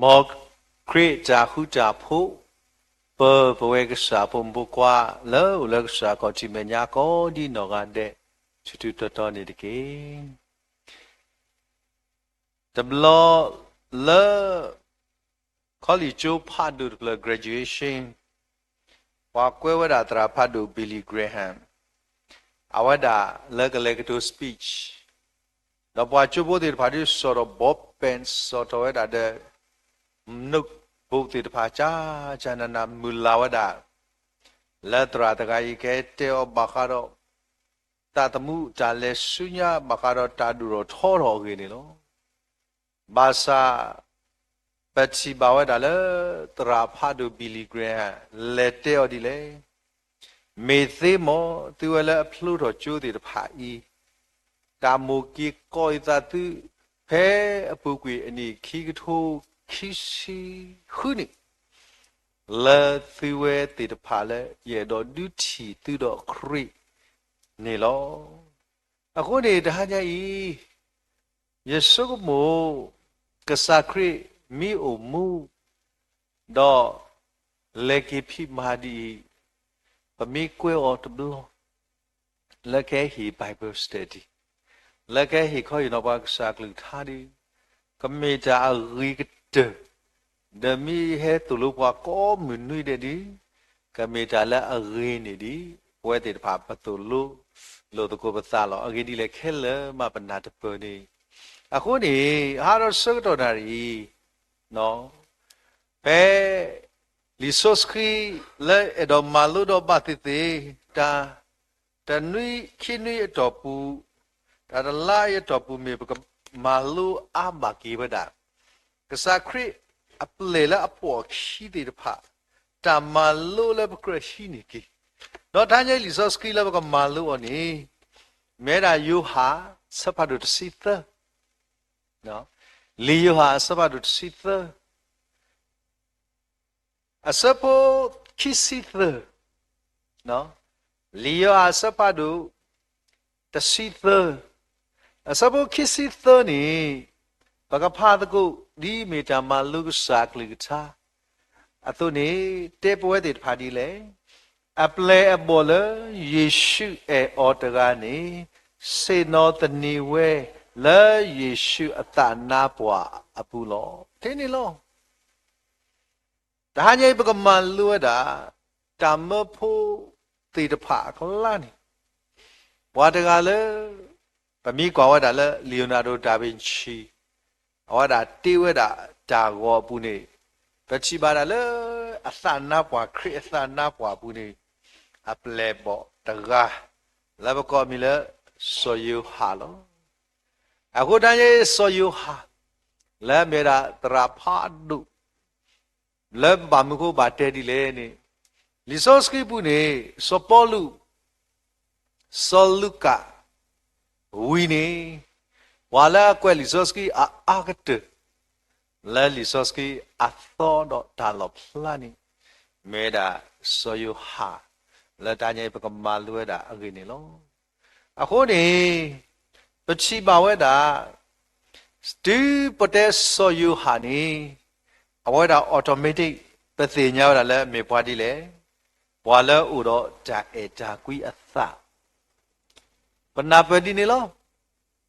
မောခရစ်ဂျာဟုဂျာဖို့ဘဝကစားပုံဘကွာလောလကစားကောတိမညာကောဒီနောကတဲ့ချူတူတော်နေတကေတဘလောလောcollege ဖတ်ดูဘလ graduation ဝါကွဲဝဒတရာဖတ်ดู Billy Graham အဝဒလကလကတူ speech တော့ပွားချိုဘိုဒီဖာဒီဆော်တော့ Bob Pence ဆော်တော့ဝဒတဲ့နုဘုတ်တိတဖာချာချာနနာမူလာဝဒလက်တရာတကကြီးကဲတေောဘခါတော့တာတမှုဒါလဲဆုညာဘခါတော့တာဒူတော့ထောတော်ကြီးနေလို့ဘာသာပချိဘဝဒါလဲတရာဖာဒူဘီလီဂရန်လက်တေော်ဒီလေမေသေးမောသူဝလဲအဖလို့တော့ကျိုးတယ်တဖာဤတာမူကီကိုဣသတုဖဲအပုကွေအနိခီကထိုးခိစီခုနိလာသီဝဲတေတဖာလဲရေတော့ဒုတီသူတော့ခရိနေလောအခုနေတာကြဤယေရှုကမို့ကစားခရိမိအိုမူတော့လေကိဖိမာဒီပမိကွဲအော်တဘလလက်ခဲဟီ Bible study လက်ခဲဟီခေါ်ရတော့ဘာကစားကလူထားဒီကမေတာအရိကတဒမီဟဲတူလို့ဘွားကောမနွိတဲ့ဒီကမေတာလာအရိနေဒီဝဲတဲ့ဖာပတူလို့တကောပသလောအဂိဒီလေခဲလမပနာတပနေအခုနေဟာတော့စကတော့နာရီနော်ဘယ်လီဆိုစခီလဲအတော်မာလူတော့ပတ်သေးတာတနွိခိနွိအတော်ပူဒါလာရတော်ပူမေပကမာလူအမကေဘဒကစားခရစ်အပလေလာအပေါ်ရှိတဲ့ဖာတမာလူလည်းပကရရှိနေကေတော့တန်းကြီးလီဆိုစခီလည်းပကမာလူအနိမဲရာယူဟာစဖတ်တို့စီသနော်လီယူဟာစဖတ်တို့စီသအစပိုခိစီသနော်လီယူဟာစဖတ်တို့တစီသအစပိုခိစီသနီဘကဖာတကုဒီမီတာမလုကစာကလိကသာအတုနေတေပွဲတေဖာဒီလေအပလေအဘောလယေရှုအော်တကနေစေနောတနီဝဲလာယေရှုအတနာပွားအပူလောတင်းနေလောဒါညိပကမလူဝဒါတမဖို့တေတဖာခလာနေဘွာတကလည်းပမိကွာဝဒါလည်းလီယိုနာဒိုဒါဗင်ချီအဝဒါတေဝဒါဒါဂောပူနေပချိပါဒါလည်းအသနာပွားခရစ်အသနာပွားပူနေအပလေဘောတကားလဘကောမီလေဆိုယူဟာလောအခုတန်းရဲ့ဆိုယူဟာလဲမေရာတရာဖာဒုလဲဘာမကိုဘာတဲဒီလေနေလီဆိုစကီပူနေဆိုပေါ်လူဆိုလူကာဝီနေဝါလာကွယ်လီဆိုစကီအာဂတ်လဲလီဆိုစကီအသောတော့ဒါလောဖလာနေမေရာဆိုယူဟာလဲတန်းရဲ့ပကမာလွဲတာအကိနေလောအခုနေပချိပါဝဲတာစတီပတက်ဆိုယူဟာနေအဝဲတာ automatic ပသိညာဝဲတာလဲမေပွားဒီလေဘွာလဲဥတော့ဂျာအေဂျာကွီအသပနာပဒီနေလော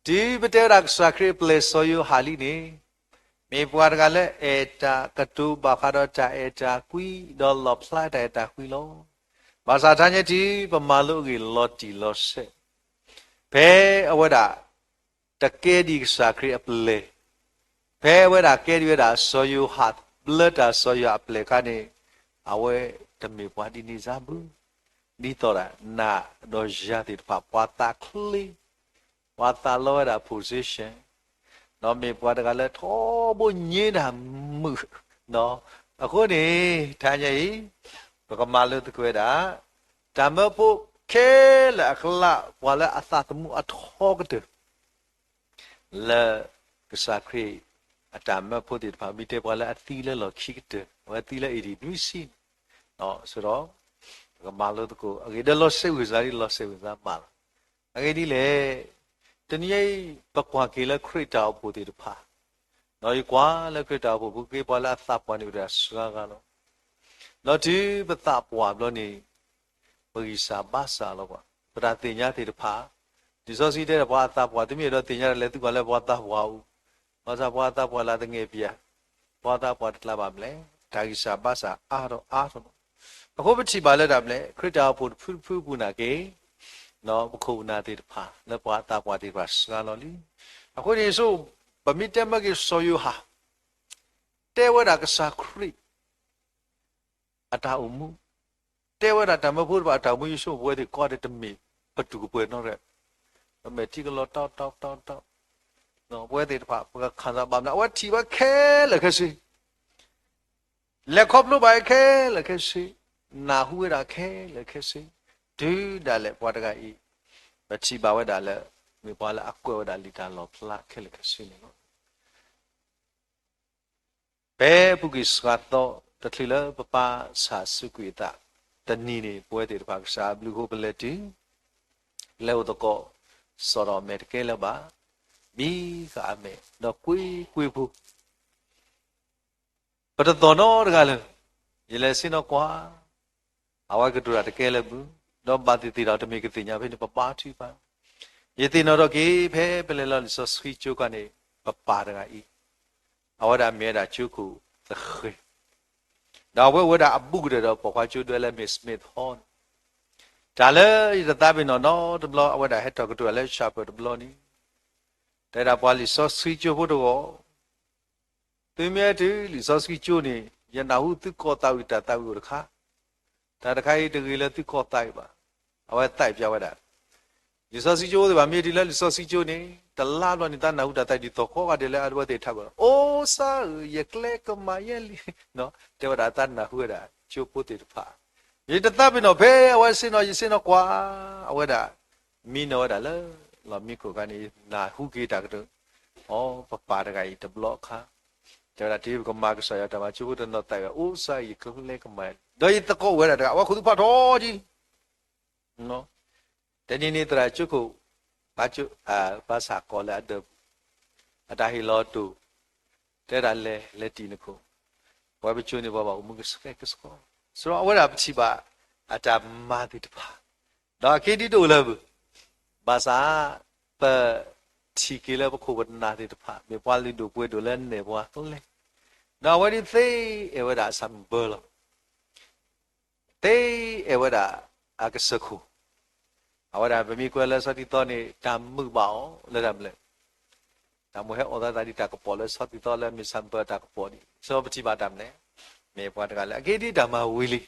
ဒီပတက်ရာစခရီပလေဆိုယူဟာလီနေမေပွားတကလဲအေဂျာကတူဘာခါတော့ဂျာအေဂျာကွီဒေါ်လော့ဖလိုက်တဲ့တာကွီလောဘာသာတန်းရဲ့ဒီပမာလို့ကြီးလော်တီလော်ဆက်ဘဲအဝဒတကယ်ဒီစာခရီအပလေဘဲဝဒကဲဒီဝဒဆိုယူဟတ်ဘလတ်ဆိုယူအပလေကနေအဝဲတမေပွားဒီနေစားဘူးဒီတော့နာတော့ရတဲ့ပပွားတာခလီဝါတာလောရ position နော်မေပွားတကလည်းထောဘညင်းတာမှုနော်အခုနေထိုင်ကြီးဘကမာလို့တကွဲတာဓမ္မဖို့ခဲလာခလာဝါလာအသတ်မှုအထောကတဲ့လာကစားခရီအတမဖို့တဲ့ဖာမီတေဝါလာအသီးလဲလောခိကတဲ့ဝါသီးလဲအဒီနွိစီနော်ဆိုတော့ဘကမာလို့တကိုအကေဒလောဆေဝဇာရီလောဆေဝဇာမာအကေဒီလေတနည်းပကွာကေလခရစ်တာဖို့တဲ့ဖာ နော်ဒီကွာလက်ခရတာဖို့ဘူးကေပွားလာသပွားနေကြစကားကလို့နော်ဒီပသပွားလို့နေဘဂိစာဘာစာလို့ကွာပရာတင်ညာတေတဖာဒီစောစီတဲ့ဘွားသပွားတမီတော့တင်ညာလည်းသူကလည်းဘွားသပွားဦးဘာသာဘွားသပွားလာတဲ့ငယ်ပြဘွားသပွားတလာပါမလဲဒါကိစာဘာစာအားတော့အခုပတိပါလက်တာမလဲခရတာဖို့ဖူးပူနာကေနော်ဘခုနာတေတဖာလက်ဘွားသပွားတေပါစကားလို့လीအခုဒီဆိုဗမိတမကေဆိုယူဟာတဲဝရကစားခရိအတာအမှုတဲဝရတမဖို့ဘာတာမှုယူဆိုဘွဲဒီကောတဲ့တမီပတူကပွဲနော်ရဲအမေတီကလောတောက်နော်ဘွဲဒီတဖာဘကခန္ဓာပါမလားဝတ်တီဘခဲလခစီလက်ခေါပလို့ပါခဲလခစီနာဟုရခဲလခစီဒူဒါလေဘွားတကဤမချီပါဝဒါလေမေပွားလာအကွဲဝဒါလီတာလောဖလာခဲလခစီနော်ဘဲပုကိစကတော့တထလီလပပစာစုကွေတာတနီနေပွဲတေတဖာကစားဘလူကိုပလက်တီလဲဝတကောစောရမေတကဲလပါမီကအမေတော့ကွေဘူးပတတော်တော့တကလည်းရလဲစင်းတော့ကွာအဝကတူတာတကဲလည်းဘူးတော့ပါတီတော်တမေကတိညာဖေးပပထီပါယေတိနော်တော့ကေဖဲပလဲလောဆောစခီချိုကနေပပတကဤအဝဒမဲတာချုခုသခေဒါဝဒအပုကတဲ့တော့ပခွာချိုတွဲလဲမစ်မစ်ဟွန်ဒါလည်းရတာဘင်းနော်တဘလအဝဒဟက်တော့ကတူလဲရှာပ်တဘလနီတဲ့တာပွားလီဆောစခီချိုဖို့တော့သူမြဲတူလီဆောစခီချိုနေရနာဟုသူကောတာဝိတာတာဝိရခါဒါတခိုင်တကယ်လဲသူကောတိုက်ပါအဝဲတိုက်ပြဝဒလီဆောစီချိုးဘာမြေဒီလဲလီဆောစီချိုးနေတလားလို့နေတာနာဟုတာတိုက်ဒီတော့ခေါ်ကတယ်လဲအရဝတ်တွေထပ်ပါအိုးစာရကလေကမယလီနော်တေဝဒတာနာဟုရချိုးပို့တေဖာရေတတပ်ပြီးတော့ဖဲအဝဲစင်းတော့ရစင်းတော့ကွာအဝဲဒါမီနော်ဒါလဲလော်မီကိုကနေနာဟုကေတာကတော့ဩပပတကကြီးတဘလော့ခါတေဝဒတေကမာကဆာရတာမချိုးဖို့တော့တိုက်အိုးစာရကလေကမဒိုင်တကောဝဲတာအဝခုဖတ်တော်ကြီးနော်တနည်းနည်းတရာချုခုဘာချုဘာသာကောလာဒအတာဟီလောတူတဲရလဲလက်တီနခုဝဘချုနေဘဘဥမကစကဲကစကောဆိုတော့အဝရပချိပါအတာမာတိတပါတော့ခေတီတို့လည်းဘာသာပချီကလေးဘခုဝနာတိတပါမေပွားလီတို့ပွဲတို့လည်းနေဘွားတော့လေတော့ဝဒီသေးအဝရဆမ်ဘလသေးအဝရအကစခုအဝရဗမီကွယ်လဲစတိတော်နေတမ်မှုပါအောင်လဲရမလဲတမ်မဟဲဩဒါတာဒီတကပေါ်လဲစတိတော်လဲမီဆမ်ပတာကပေါ်ဒီစောပတိပါတမ်နေမေပွားတကလဲအကေဒီဓမ္မဝီလီ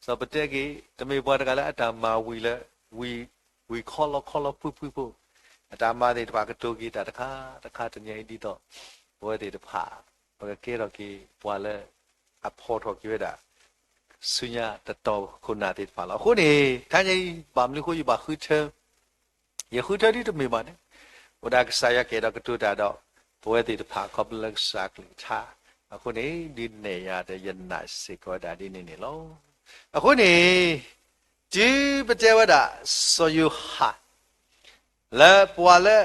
စောပတဲ့ကေတမေပွားတကလဲအဓမ္မဝီလဲဝီခေါ်လပူအဓမ္မတွေတပါကတိုဂီတာတခါတညိဒီတော့ဘွဲတွေတဖာဘကကေတော့ကေပွားလဲအဖော်တော်ကြွေတာสุญญาตะตอคุณนาติฟาละခုနေထိုင်ကြီးဘာမလို့ခုဘာခုချရခုတတိတမေပါနဲ့ဝဒကဆာယကေတော့ကတူတာတော့ဘဝတိတဖာကောပလက်စာကလထာအခုနေဒီနေရတဲ့ယနာစေကောတာဒီနေလောအခုနေဒီပကျေဝဒဆိုယဟာလဲပွာလဲ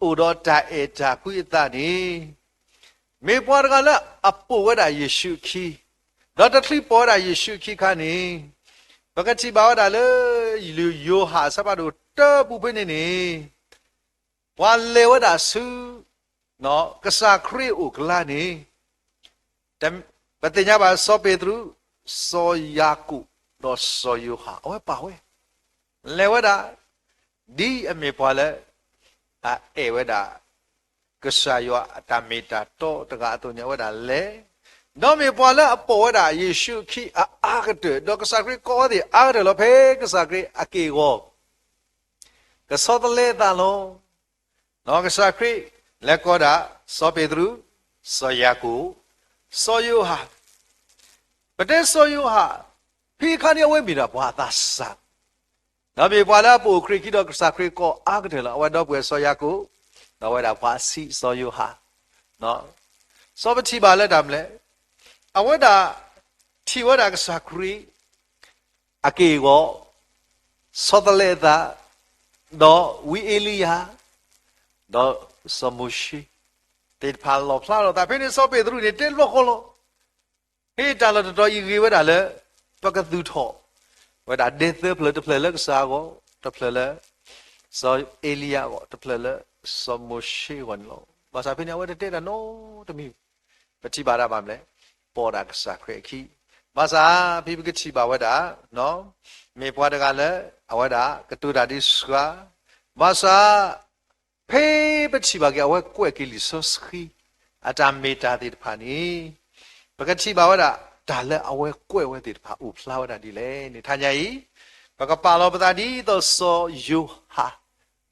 ဥဒတာအေတာကုယတနေမေပွာကလည်းအပဝဒယေရှုခီတော့တတိပေါ်တာယေရှုခိခါနေဘဂတိဘာဝတာလေလူယောဟာစပါတို့တပူဖိနေနေဝါလေဝဒဆုနော်ကစားခရီအိုကလာနေတပတိညာပါစောပေတရုစောယာကုတော့စောယောဟာအဝဲပါဝဲလေဝဒဒီအမေပွာလဲအေဝဒကစားယောအတမေတာတော့တကအတုညာဝဒလေတော့မေပွာလာအပေါ်တာယေရှုခိအာဂတ်တော့ကစားခရီကောဒီအာဂတ်လောဖေကစားခရီအကေကိုကစောတလေတာလုံးနော်ကစားခရီလက်ကောတာစောပေတရုစောယာကုစောယောဟာပတေစောယောဟာဖိခါနေဝဲမိတာဘွာသာစာနော်မေပွာလာပိုခရီကိတော့ကစားခရီကောအာဂတ်လောအဝတော့ပွဲစောယာကုနော်ဝဲတာဘွာစီစောယောဟာနော်စောပတိပါလက်တာမလဲအဝဒတီဝဒကစခရီအကေကိုစောတလေတာဒေါ်ဝီအီလီယာဒေါ်စမုရှိတ တေဖာလောဖလာတော့ဒါဖိနေစောပေသူနေတဲလောခေါ်လို့ဟေးတာလို့တော်ကြီးဝဲတာလေပကသူထောဝဲတာဒေသဖလတဖလလက်စားကိုတဖလလက်စောအေလီယာကိုတဖလလက်စောမိုရှေဝန်လို့ဘာသာဖိနေဝဲတဲ့တာနော်တမီပတိပါရပါမလဲပေါ်တာကစားခွေခီဘာသာဖိပကတိပါဝဲတာနော်မေပွားတကလည်းအဝဲတာကတူတာဒီစွာဘာသာဖေးပတိပါကဝဲကွက်ကလေးစောစခီအတမေတာတိတဖာနီပကတိပါဝဲတာဒါလည်းအဝဲကွက်ဝဲတိတဖာဥဖလာဝဲတာဒီလေနေထိုင်ကြ၏ပကပါလောပတာဒီတော့စောယူဟာ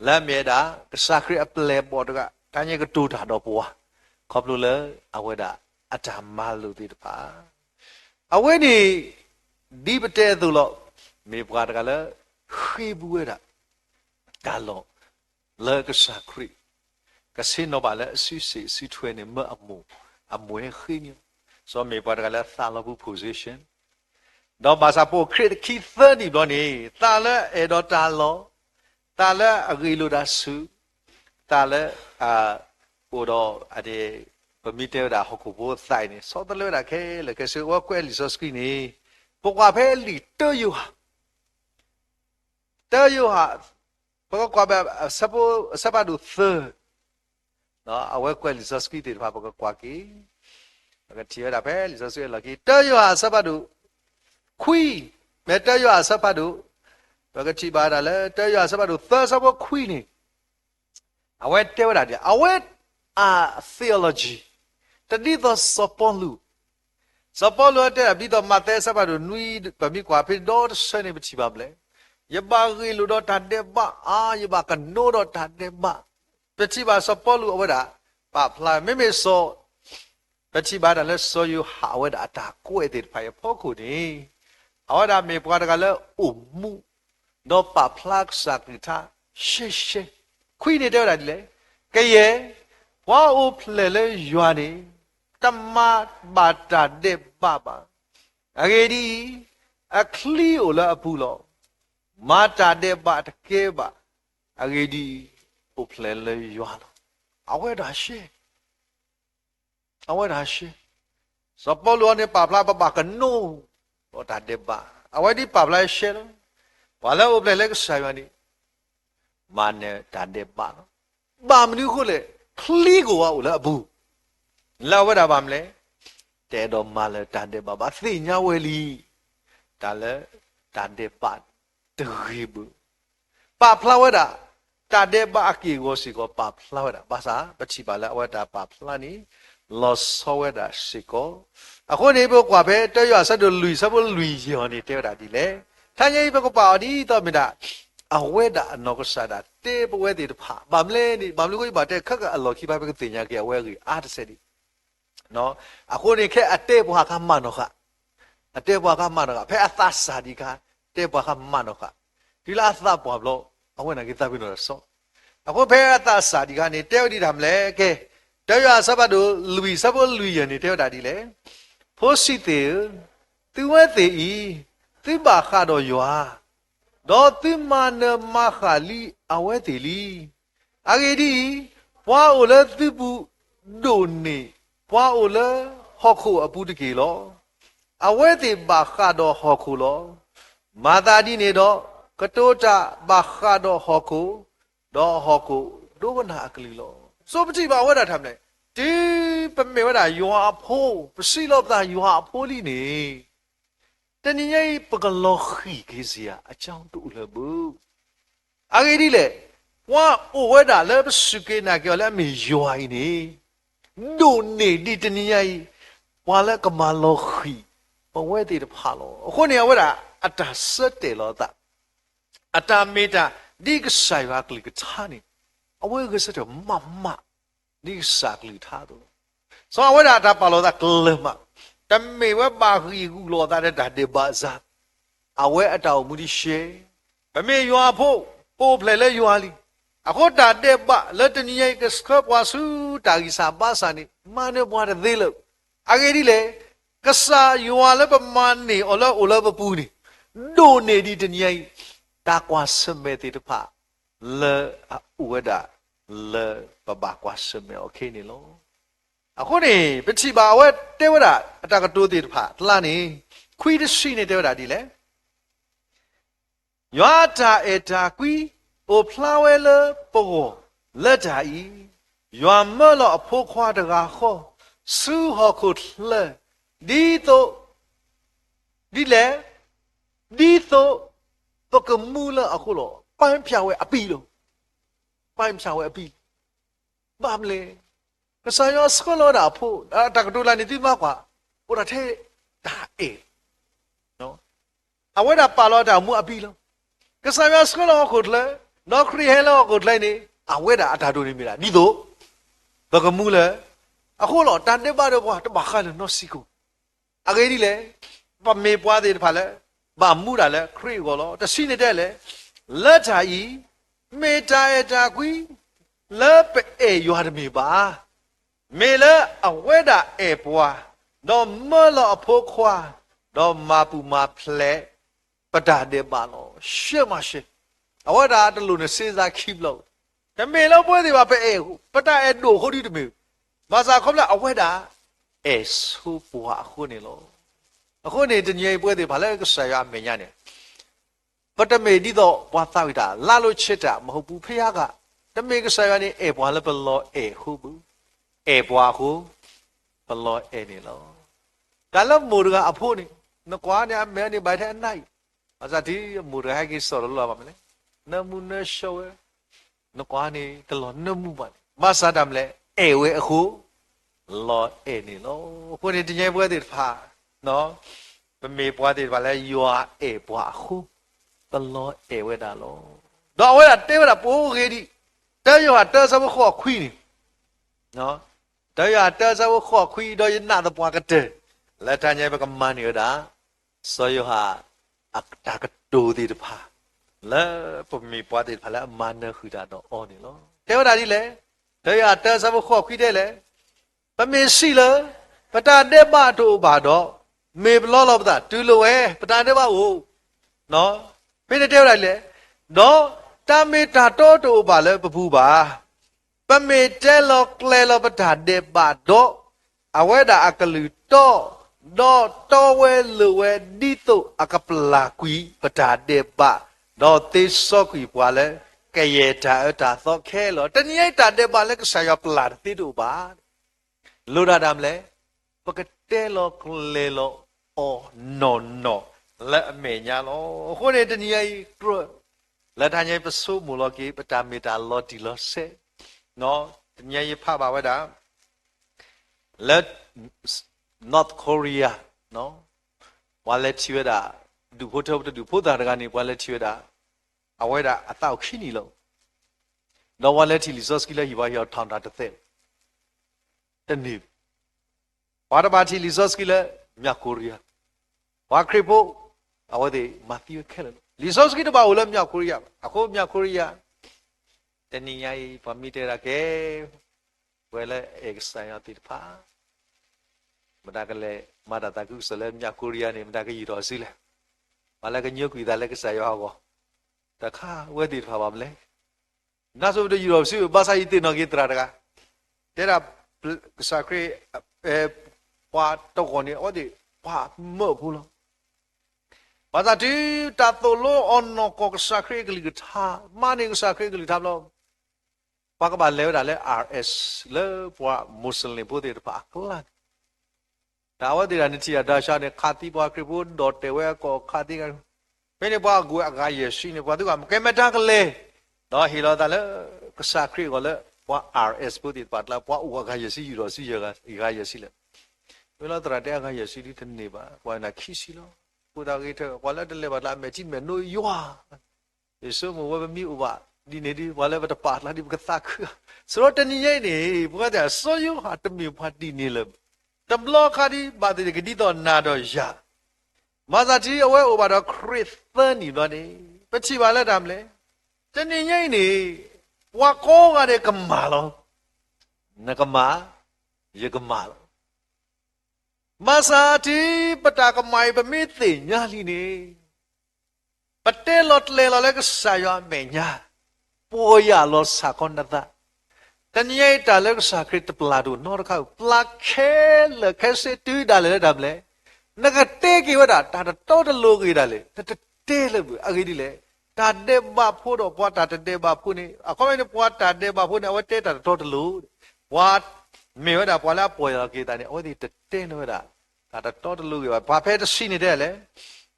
လက်မြေတာကစားခရီအပလေပေါ်တကတန်းရကတူတာတော့ပွားခေါပလူလေအဝဲတာအတမလူတိတဖာအဝဲနေဒီပတဲသူလို့မေပွားတကလည်းခေဘူးဝဲတာဒါလို့လေကစားခရီကစင်းတော့ပါလေစီစီစီထွေးနေမအမွေခင်းso me para la sala bu position do basa po crit ki thani do ni ta la e do ta la agilo da su ta la o do ade permit da hoku bo sai ni so da le da ke le ke se wa kwe li so screen ni po kwa phe li to yu ha po kwa ba sapa do third no awe kwe li so screen de pa po kwa ki cái chia là bé lý do suy là cái tơ yo à sắp đủ khui mẹ tơ yo à sắp đủ và cái chi ba là le tơ yo à sắp đủ tơ sắp có khui nè awet teo là đi awet theology ta đi đó sopolu teo là đi đó mà teo sắp đủ nuôi và mi quả phi đó sơn này bị chi ba ble ya ba ghi lu đó tan de ba ya ba kan no đó tan de ba bị chi ba sopolu awet à ba phla me soပတိပါဒလည်းဆိုယူဟာဝဒအတာကိုယ့်တဲ့ဖိုင်ဖို့ခုနေအဝဒမေပွားတကလည်းဥမှုတော့ပဖလက်စကိတာရှေရှေခွိနေတော့တယ်လေကဲဝါဥဖလေလေယွာနေတမဘာတာတဲ့ပါပါအဂေဒီအခလီအိုလာအပူလောမာတာတဲ့ပါတကဲပါအဂေဒီဥဖလေလေယွာလောအဝဒရှေawai dah sih, siapa luar ni pabla bapa kenu, oh tak deba, awai di pabla sih, walau boleh lagi saya ni, mana tak deba, bam ni kule, keligo awak bu, lawa dah bam le, tedo malah tak deba, basinya weli, tak deba, teribu, pabla wada, tak deba aki gosi go pabla wada, bahasa, baca bala wada pabla ni. Lost sawada siko ako ne bo kwa be te yo sa do lui sa bo lui yo ni te da di le than ye bo ko pa di to mi da aweda no ko sa da te bo we de pha bam le ni bam lu ko ba te khak ka a lo ki ba be ko tin nya ke we ki a de se di no ako ne ke ate bo ha ka ma no ka ate bo ha ka ma no ka phe a tha sa di ka te bo ha ka ma no ka di la tha bo lo awena ki ta bi no so ako phe a tha sa di ka ni te di dam le ke teo ya sapa do lui sapa lui ya ni teo da di le pho si te tu we te I tu ba kha do ywa do tu ma na ma kha li awe te li age di pwa o le tu bu do ni pwa o le ho kho apu de ke lo awe te ba kha do ho kho lo ma ta di ne do ka to ta ba kha do ho kho do na akli lo so pati ba wada tham le ti pa me wada ywa pho pasi lo da ywa pho li ni tani yai pa ka lo khi ke sia a chang tu le bu a ge di le wa o wada le su ke na ke le me ywa ni do ne di tani yai wa le ka ma lo khi pa we ti de pha lo kho ne wada ata sat te lo da ata me ta di ka sai wa kli ka cha ni awe ke sa de mama ni sakli tha do so awe da pa lo da klema tamme we ba khi gu lo da de ba za awe ataw mu di she ba me ywa pho po ple le ywa li akho da de ba le tni ye ke skap wa su ta gi sa ba sa ni ma ne bwa de the lo age di le ka sa ywa le ba ma ni o le ba pu ni do ne di tni ye ta kwa sme ti de pha le uwe da le baba kwa seme okay ni lo အခုနေပတိပါဝဲတေဝဒအတကတိုးတေတဖာတလာနေခွီးတရှိနေတေဝဒဒီလေရွာတာအတာကွီအိုဖလာဝဲလပိုလက်တာဤရွာမလောအဖို့ခွာတကာခောစူဟခုလှဒီတော့ဒီလေဒီတော့ပကမူလအခုလောပန်းဖြာဝဲအပီလို့ပန်းဖြာဝဲအပီဘာမလဲကစားရစကလောတာဖို့တကတူလာနေတိမကွာဟိုတာထဲဒါအေးနော်အဝဲတာပါလောတာမူအပီလို့ကစားရစကလောခုလှနော်ခရီဟဲလောခုလှနေအဝဲတာအတာတူနေမိလားဒီတော့ပကမူလအခုလောတန်တဲ့ပါတော့ကွာတဘာခါလို့နော်စီကိုအကေးဒီလေပမေပွားသေးတယ်ဖာလဲဘာမှုတာလဲခရီကိုလောတရှိနေတဲ့လေလက်တာဤမေတာရတာကွီလက်ပဲရွာတမေပါမေလအဝဲတာပွားတော့မလောအဖို့ခွာတော့မာပူမာဖလဲပတာတဲ့ပါလောရှေ့မရှိအဝဲတာတလူနဲ့စေးစားခိပလို့တမေလောပွဲသေးပါပဲပတာတို့ဟိုဒီတမေမာစာခေါမလားအဝဲတာဆူပွားခုနေလောအခုနေတညိပွဲသေးဘာလဲကဆရာမင်းညနေပတမေဒီတော့ဘွားသားဝိတာလာလို့ချစ်တာမဟုတ်ဘူးဖះကတမေကဆရာနေဘွားလည်းဘလောဟုတ်ဘူးဘွားဟုဘလောနေလောဒါလည်းမူရကအဖို့နေနကွာနေမဲနေဘိုင်တဲ့အနိုင်အစားဒီမူရဟကိစောရလောပါမလဲနမှုနရှောနကွာနေတလောနမှုပါမဆာဒမ်လဲဝဲအခုလောနေလောခုနေတညိပွဲသေးဖာနော်ပမေပွားသေးပါလဲယွာဘွားခုဘလောဝဲတာလောတော့ဝဲတာတေဝတာပိုးခေဒီတဲရွာတဲစဘခေါ်ခွီးနော်တဲရွာတဲစဘခေါ်ခွီးတော့ယနာတော့ပွားကတဲ့လက်ထညိဘကမန်ရတာစောယဟာအတာကတိုးသေးတဖာလဲပမေပွားသေးဖာလဲအမနခူတာတော့အော်နေလောတဲဝတာဒီလေတဲရွာတဲစဘခေါ်ခွီးတဲ့လေပမေရှိလပတာတဲ့မတို့ပါတော့မေဘလောလောပတာတူလိုဝဲပတာတဲ့မဟုတ်နော်ဖိတဲ့တဲဝတာလေနော်တမေတာတော့တို့ပါလဲပပူပါပမေတဲလောကလဲလောပတာတဲ့ပါတော့အဝဲတာအကလူတော့တော့ဝဲလူဝဲဒီတော့အကပလာကွီပတာတဲ့ပါတော့တေစောကွီပွာလဲကရဲတာတော့ခဲလောတနိယတာတဲ့ပါလဲကဆာရပလာတိတို့ပါလိုတာဒမ်လဲပကတဲလောကလဲလောအော်နော်လက်အမေညာလောခုနေတနိယကရလက်ထညပစုမူလောကေပတာမီတာလော်တီလောဆေနော်တညရဖပါဝဲတာလက် North Korea နော်ဝါလက်ချီဝဲတာဒူဖို့တော့ဒူဖို့တာကနေဝါလက်ချီဝဲတာအဝဲတာအတော့ခိနီလို့နော်ဝါလက်ချီလီစောစကီလာဟီဘာဟီထောင်းတာတဲ့တနေ့ဘာတပါချီလီစောစကီလာမြတ်ကိုရီးယားဝါခရစ်ဖို့အဝဲဒီမာသီယခဲလို့လီစောစကီတပါဦးလဲမြောက်ကိုရီးယားအခုမြောက်ကိုရီးယားတနည်းရိုင်းပမီတဲရကဲဝဲလဲအက်ဆိုင်ရတိဖာမဒါကလေးမဒါတကုစလဲမြောက်ကိုရီးယားနေမဒါကရီတော်စီလဲမလာကညုတ်ကွေဒါလဲကစားရောဟောတခါဝဲတိဖာပါမလဲနာဆိုတဲ့ရီတော်စီဘာသာယီတင်နော်ကေတရာတကတဲ့ရာကစားခရီပွားတော့ကောနေအော်ဒီပွားမော့ဘူးလားဘာသာတီတာတိုလိုအွန်နောကောကစားခရီကလီကထားမနေကစားခရီကလီထားလို့ဘာကဘာလဲဒါလဲ RS လဲပွားမွတ်စလင်ပိုတဲ့ပါကလာဒါဝတိရနတိရဒါရှာနေခါတိပွားခရဘုဒေါ်တေဝဲကောခါတိကဘယ်နေပွားကိုအကားရရှိနေပွားသူကမကဲမတာကလေးတော့ဟီလာဒါလဲကစားခရီကလဲပွား RS ပိုတဲ့ပါလာပွားဥကရရှိရောစီရကဤကရရှိလဲဘယ်လိုတရတဲ့ကရရှိဒီတနေပါပွားနာခိစီလောပူတာကြီးတဲ့ဝါလက်တလဲပါလာမယ်ကြည့်မယ်နိုးယွာယေဆုမဝဘမီဥပါဒီနေဒီဝါလက်ဘတပါလာဒီကသခစရောတနိယနေဘုရားတဲ့ဆောယုဟာတမီဖတ်ဒီနေလတဘလခါဒီဘာတဲ့ကဒီတော့နာတော့ရမာဇာတီအဝဲဥပါတော့ခရစ်သန်နီတော့နေပချိပါလက်တာမလဲတနိယနေဝါကောကတဲ့ကမာလောနကမာယကမာလောမာစာတီပတာကမိုင်ပမေသိညာလီနေပတဲလော့လေလော်လည်းကဆာယောမေညာပေါ်ရလောစာကွန်ဒတာ တနည်းတာလက်စာခရစ်ပလာတို့နော်တခါပလာခဲလခဲစစ်တူးတာလေဒါမလဲနကတဲကေဝတာတာတော့တလို့ကေတာလေတဲလေဘူးအကြီးဒီလေတာတဲ့ဘဖို့တော့ပွားတာတဲ့ဘဖို့နေအခုမင်းပွားတာတဲ့ဘဖို့နေအဝတဲတာတော့တလို့ဝါမေဝတာပွာလာပေါ်ရကေတာနေအော်ဒီတဲနေဝတာတာတော့တလို့ကေဘာဖဲတရှိနေတဲ့လေ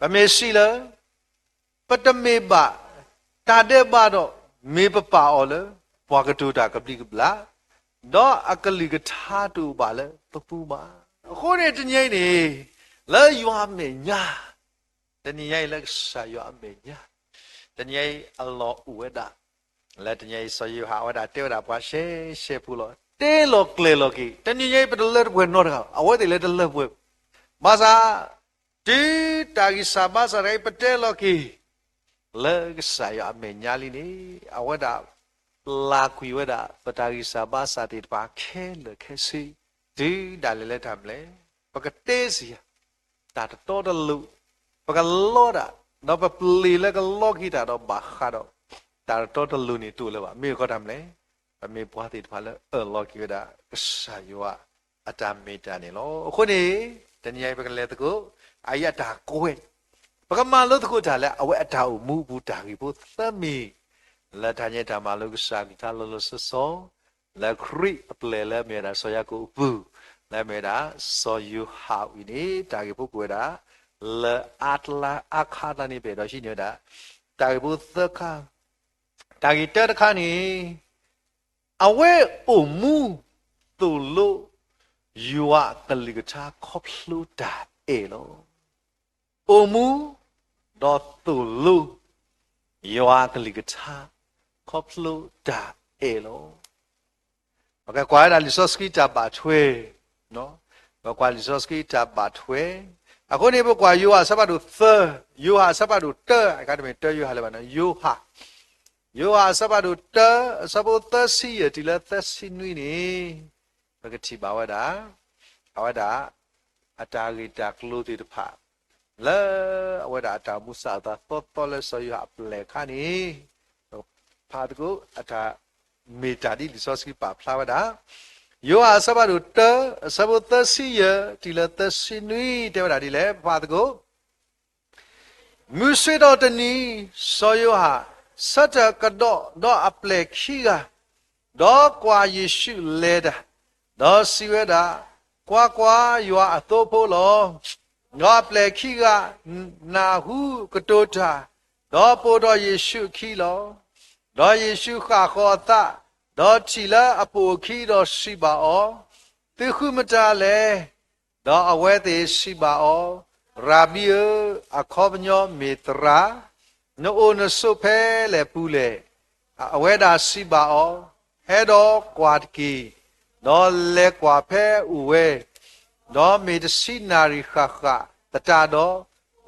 ဗမေရှိလားပတမေဘတာတဲ့ဘတော့မေပပါအော်လေပွားကတူတာကပလီကပလာတော့အကလီကထားတူပါလေတပူပါအခုနေတငိမ့်နေလဲရွာမေညာတနည်းရိုက်လက်ဆာရွာမေညာတနည်းအလောဥဝဒလက်တနည်းဆိုယူဟာဝဒတေဝဒပွားရှေရှေဖူလို့တေလောကလေလောကီတနည်းရိုက်ပဒလက်ဘွေနော်တော့အဝဲတယ်လက်တလက်ဘွေမစာတီတာဂီစာမစာရိုက်ပတေလောကီလက်ဆာရွာမေညာလီနေအဝဒလာကွေဝဒပတာဂီစာဘာစာတိပါခဲလခဲစီဒီဒါလည်းလက်ထမလဲပကတေးစီတာတော်တလူပကလောတာတော့ပလီလကလောကီတာတော့ဘာခါတော့တာတော်တလူနေတူလဲပါမေခေါ်တယ်မလဲအမေဘွားတိပါလဲလောကီဝဒဆာယောအတမေတာနေလောအခုနေတနည်းပကလဲတကူအယတာကိုယ်ပကမလို့တကူတာလဲအဝဲအတာကိုမူဘူးတာကြီးဘူးသမီးလက်ထညတာမလုကစားကလလဆဆောလက်ခရီအပလေလဲမြေတာဆောရကိုဘူးလဲမြေတာဆောယူဟာဝီနေတာကေပုကွေတာလဲအတလာအခါတနိပေတော့ရှိနေတာတာကေပုသခာတာကေတတခါနီအဝဲအမူတူလို့ယူဝကလိကချာခေါပလူတာအေလောအမူတော့တူလို့ယူဝကလိကချာခေါပလူတာအေလောโอเคကွာဒါလီဆော့စကီတာပါထွေနော်ဘကွာလီဆော့စကီတာပါထွေအခုနေဘကွာယူဟာစပတ်တို့သယူဟာစပတ်တို့တအခါတည်းတယူဟာလည်းပါနော်ယူဟာစပတ်တို့တစပတ်သစီရတီလာသစီနွိနေဘကတိပါဝဒါအဝဒါအတာဂီတာကလူတီတဖာလဲအဝဒါအတာမူစာတာသောတော်လဲဆိုယူဟာပလေခါနီဖာတကူအတာမေတာဒီလီဆော့စကီပါဖလာဝဒါယောဟာစဘာတို့တစဘသစီယတီလသစီနွီတဲဝဒါဒီလေဖာတကူမူဆွေတော်တနီဆောယောဟာစတကတော့အပလက်ခီကတော့ကွာယေရှုလေတာတော့စီဝဒါကွာယောအသောဖို့လောငါပလက်ခီကနာဟုကတိုတာတော့ပိုတော်ယေရှုခီလောတော့ယေရှုခါခေါ်တာတော့ချီလာအပူခီတော့ရှိပါအောတိခုမတာလေတော့အဝဲသေးရှိပါအောရာဘီအခေါပညောမေတရာနိုးနဆုဖဲလေပူလေအဝဲတာရှိပါအောဟဲတော့ကွာတကီတော့လေကွာဖဲဥဝဲတော့မေတစီနာရီခခတတာတော့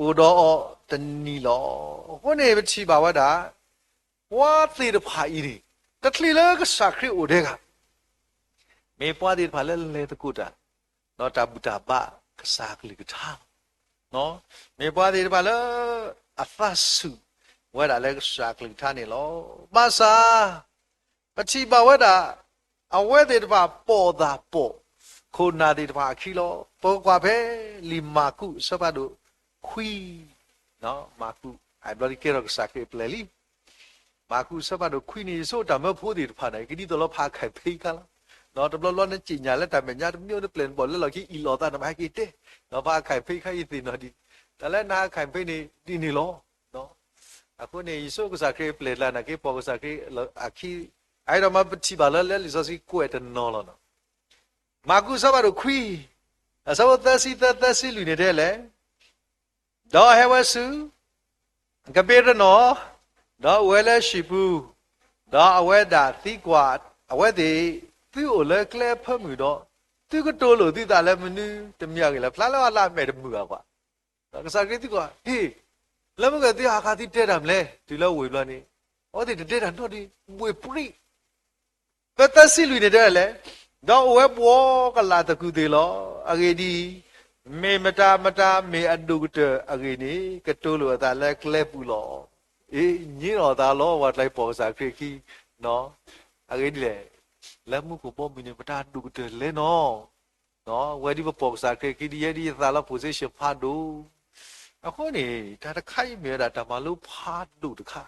ဥတော့တနီလောခုနေပချီပါဝတာဝါသေးတဖာဤတထလီလကစာခရီအိုဒေကမေပွားဒီဖာလဲလေတကူတာနော်တဘူတာဘကစာကလီကထားနော်မေပွားဒီဖာလဲအဖတ်စုဝဲတာလဲကစာကလီထားနေလောမဆာပချီပါဝဲတာအဝဲဒီတဖာပေါ်တာပေါ်ခိုနာဒီတဖာခီလောပေါ်ကွာဖဲလီမာကုစပတ်တို့ခွီနော်မာကုအိုင်ဘလီကေရကစာကေပလေလီမာကုစပတ်တို့ခွီနီဆိုတာမဖို့ဒီဖာနိုင်ကဒီတော့ဖာခိုင်ဖိကလာနော်တဘလောနဲ့ကြညာလက်တမညာတမျိုးနဲ့ပလန်ပေါ်လက်လောက်ကြီးအီလောတာနမဟကီတဲ့နော်ဖာခိုင်ဖိခိုင်ဒီနော်ဒီတလဲနာခိုင်ဖိနေဒီနေလောနော်အခုနေယေဆုကစားကေပလေလာနာကေပေါ်ကစားကေအခီအဲ့တော့မပတိပါလဲလီဆိုစီကိုတဲ့နော်လောနော်မာကုစပတ်တို့ခွီအစဘသက်စီလူနေတဲ့လေတော့ဟဲဝဆုကပေရနော်တော့ဝဲလဲရှိဘူးတော့အဝဲတာသီးကွာအဝဲဒီသူ့ကိုလဲကလဲဖတ်မှုတော့သူကတိုးလို့သူတာလဲမနူးတမြောက်ကြီးလဲဖလားလာမဲ့တမှုကွာတော့ကစားကြည့်သူကဟေးလဲမကတိဟာခါတိတဲ့တာမလဲဒီလဲဝေလွှမ်းနေဟောဒီတဲ့တာတော့ဒီဝေပရိသက်စီလူနေတဲ့လေတော့ဝဲပေါ်ကလာတကူသေးလောအဂေဒီမေမတာမေအဒုကတအဂေနီကတိုးလို့အတာလဲကလဲပူလောအေးညင်းတော်သားလောဝတ်လိုက်ပေါ်စားခရီနော်အဂေဒီလေ လက်မှုကိုပေါ်မီနေပတာဒုကတဲ့လဲနော်ဝဲဒီပေါ်စားကေကီဒီယဒီသာလာ position ဖာဒူအခုနေတာတခိုင်မြေတာတမလို့ဖာဒူတခါ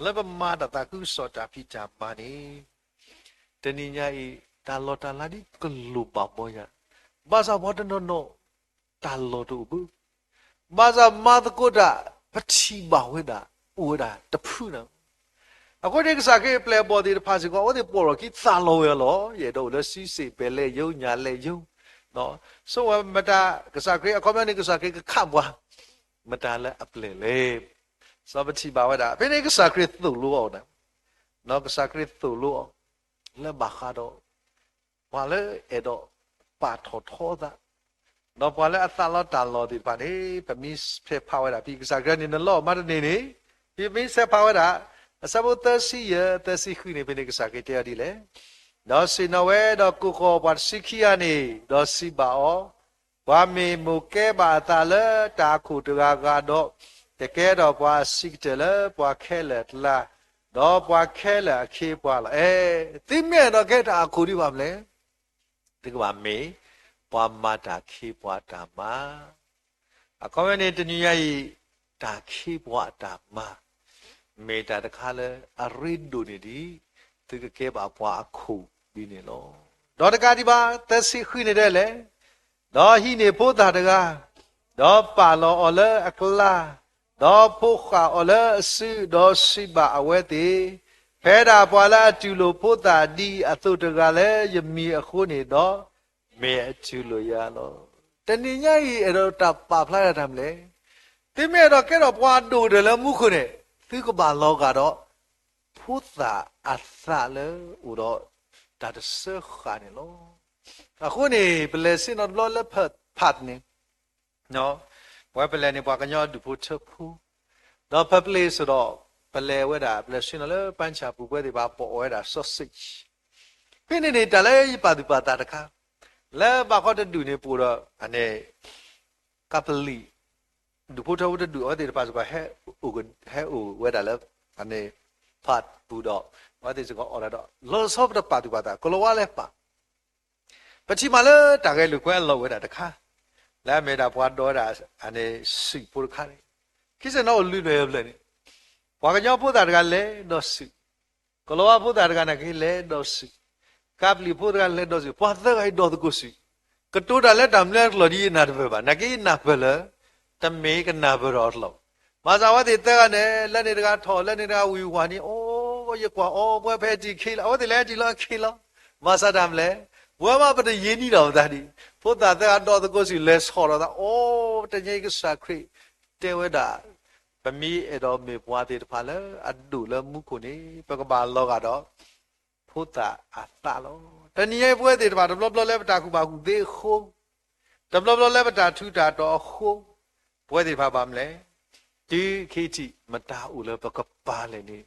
လက်ပမာတာကုစောတာဖိတာမာနေတနိညာဤတာလောတာလာဒီကလူပါပေါ်ရဘာသာဘောတနောတာလောတူဘူးဘာသာမာတကုတာပတိပါဝေတာဝေတာတဖူနော်အခုဒီကစားကေပလေဘောဒီဖာစီကောအိုဒီပေါ်ရကိသာလောရလောရေတော့လစီစီပဲလေယုံညာလေယုံနော်ဆိုမတာကစားကေအကောမနီကစားကေခမ်ဘွာမတာလဲအပလေလေစောပတိပါဝေတာဘယ်နေကစားကေသူ့လို့အောင်နော်ကစားကေသူ့လို့လဲဘာခါတော့ဘာလဲအဲ့တော့ပါထောတာတော့ဘာလဲအသလောတာလောဒီပါနေပမစ်ဖေပါဝေတာပြီးကစားကေနေလောမတ်နေနေဒီမင်းဆက်ပါဝေတာအစဘတ်စီရတစီခွေနေပဲနေကစားကေတရားဒီလေတော့စင်နဝဲတော့ကိုခေါ်ပါစီခီယာနေတော့စီပါအောဘာမေမူကဲပါတာလဲတာခုတကာကတော့တကယ်တော့ဘာစီကတယ်လဲဘာခဲလဲလာတော့ဘာခဲလဲအခေပွားလာတိမြဲတော့ကဲတာခုဒီပါမလဲဒီကဘာမေဘာမတာခေပွားတာမာအကောင်းနေတညရီတာခေပွားတာမာမေတာတခါလဲအရိဒိုနေဒီသူကကဲပါပွားအခုပြီးနေလောတော့တကားဒီပါသက်စီခွေနေတယ်လေတော့ဟိနေဖို့တာတကားတော့ပါလောအလအကလာတော့ဖို့ခါအလအစုတော့စိပါအဝဲတိဖဲတာပွာလာအတူလို့ဖို့တာဒီအသုတကားလဲယမီအခုနေတော့မေအတူလို့ရလောတဏိညာကြီးအဲ့တော့တပါဖလိုက်ရတာမလဲတိမဲတော့ကဲတော့ပွားတူတယ်လဲမှုခုနေသူကဘာလောကတော့ဖုသာအသလဲဥတော့ဒါတဆခါနေလို့အခုနေပလက်စင်တော့လောလက်ဖတ်နေနော်ဝဲပလက်နေပွားကညောဒူဖို့ချဖူတော့ဖပလေးဆိုတော့ပလဲဝဲတာပလက်စင်လည်းပန်းချပူပွဲတွေပါပေါ်ဝဲတာ sausage ဖိနေနေတလဲပါတူပါတာတခါလဲဘာခေါ်တဲ့ဒူနေပူတော့အနေကပလီဒူဖို့တော့ဒူအော်ဒီပါစကဟဲဥဝဲတာလဲအနေဖတ်ပူတော့ဝါဒီစကအော်တော့လောဆော့တဲ့ပါတူပါတာကလောဝါလဲပါပချိမလဲတာကဲလူကွဲလောဝဲတာတခါလဲမေတာဘွားတော့တာအနေစီပူခါနေကိစနောလူတွေလဲနေဘွားကညောပို့တာတကလဲတော့စီကလောဝါပို့တာတကနကေလဲတော့စီကပ်လီပို့တာလဲတော့စီဘွားသက်အိုက်တော့ကိုစီကတိုးတာလဲတမ်လဲလော်ဒီနာတယ်ပါနကေနာဖလဲတမေကနာဘရောလောမာဇာဝတိတက်ကနေလက်နေတကထော်လက်နေတကဝီဝါနီအိုးရကွာအိုးဘွဲဖဲကြည့်ခေးလားအော်ဒီလဲကြည့်လားခေးလားမာစာတမ်လဲဘွဲမပတရင်းနီတော်သားဒီဖို့တာတက်တော့တကုစီလဲဆော်တော့အိုးတကြီးကစားခရီတဲဝဲတာပမီအဲ့တော့မေဘွားတဲ့တဖာလဲအဒူလဲမှုခုနေပကပါလောကတော့ဖို့တာအတာလောတနည်းရဲ့ဘွဲတဲ့တဖာဒဘလဘလလဲပတာခုပါခုသေးခုဒဘလဘလလဲပတာထူတာတော့ခုဘွဲတဲ့ဖာပါမလဲဒီခေတိမတားဦးလပကပါလေနေ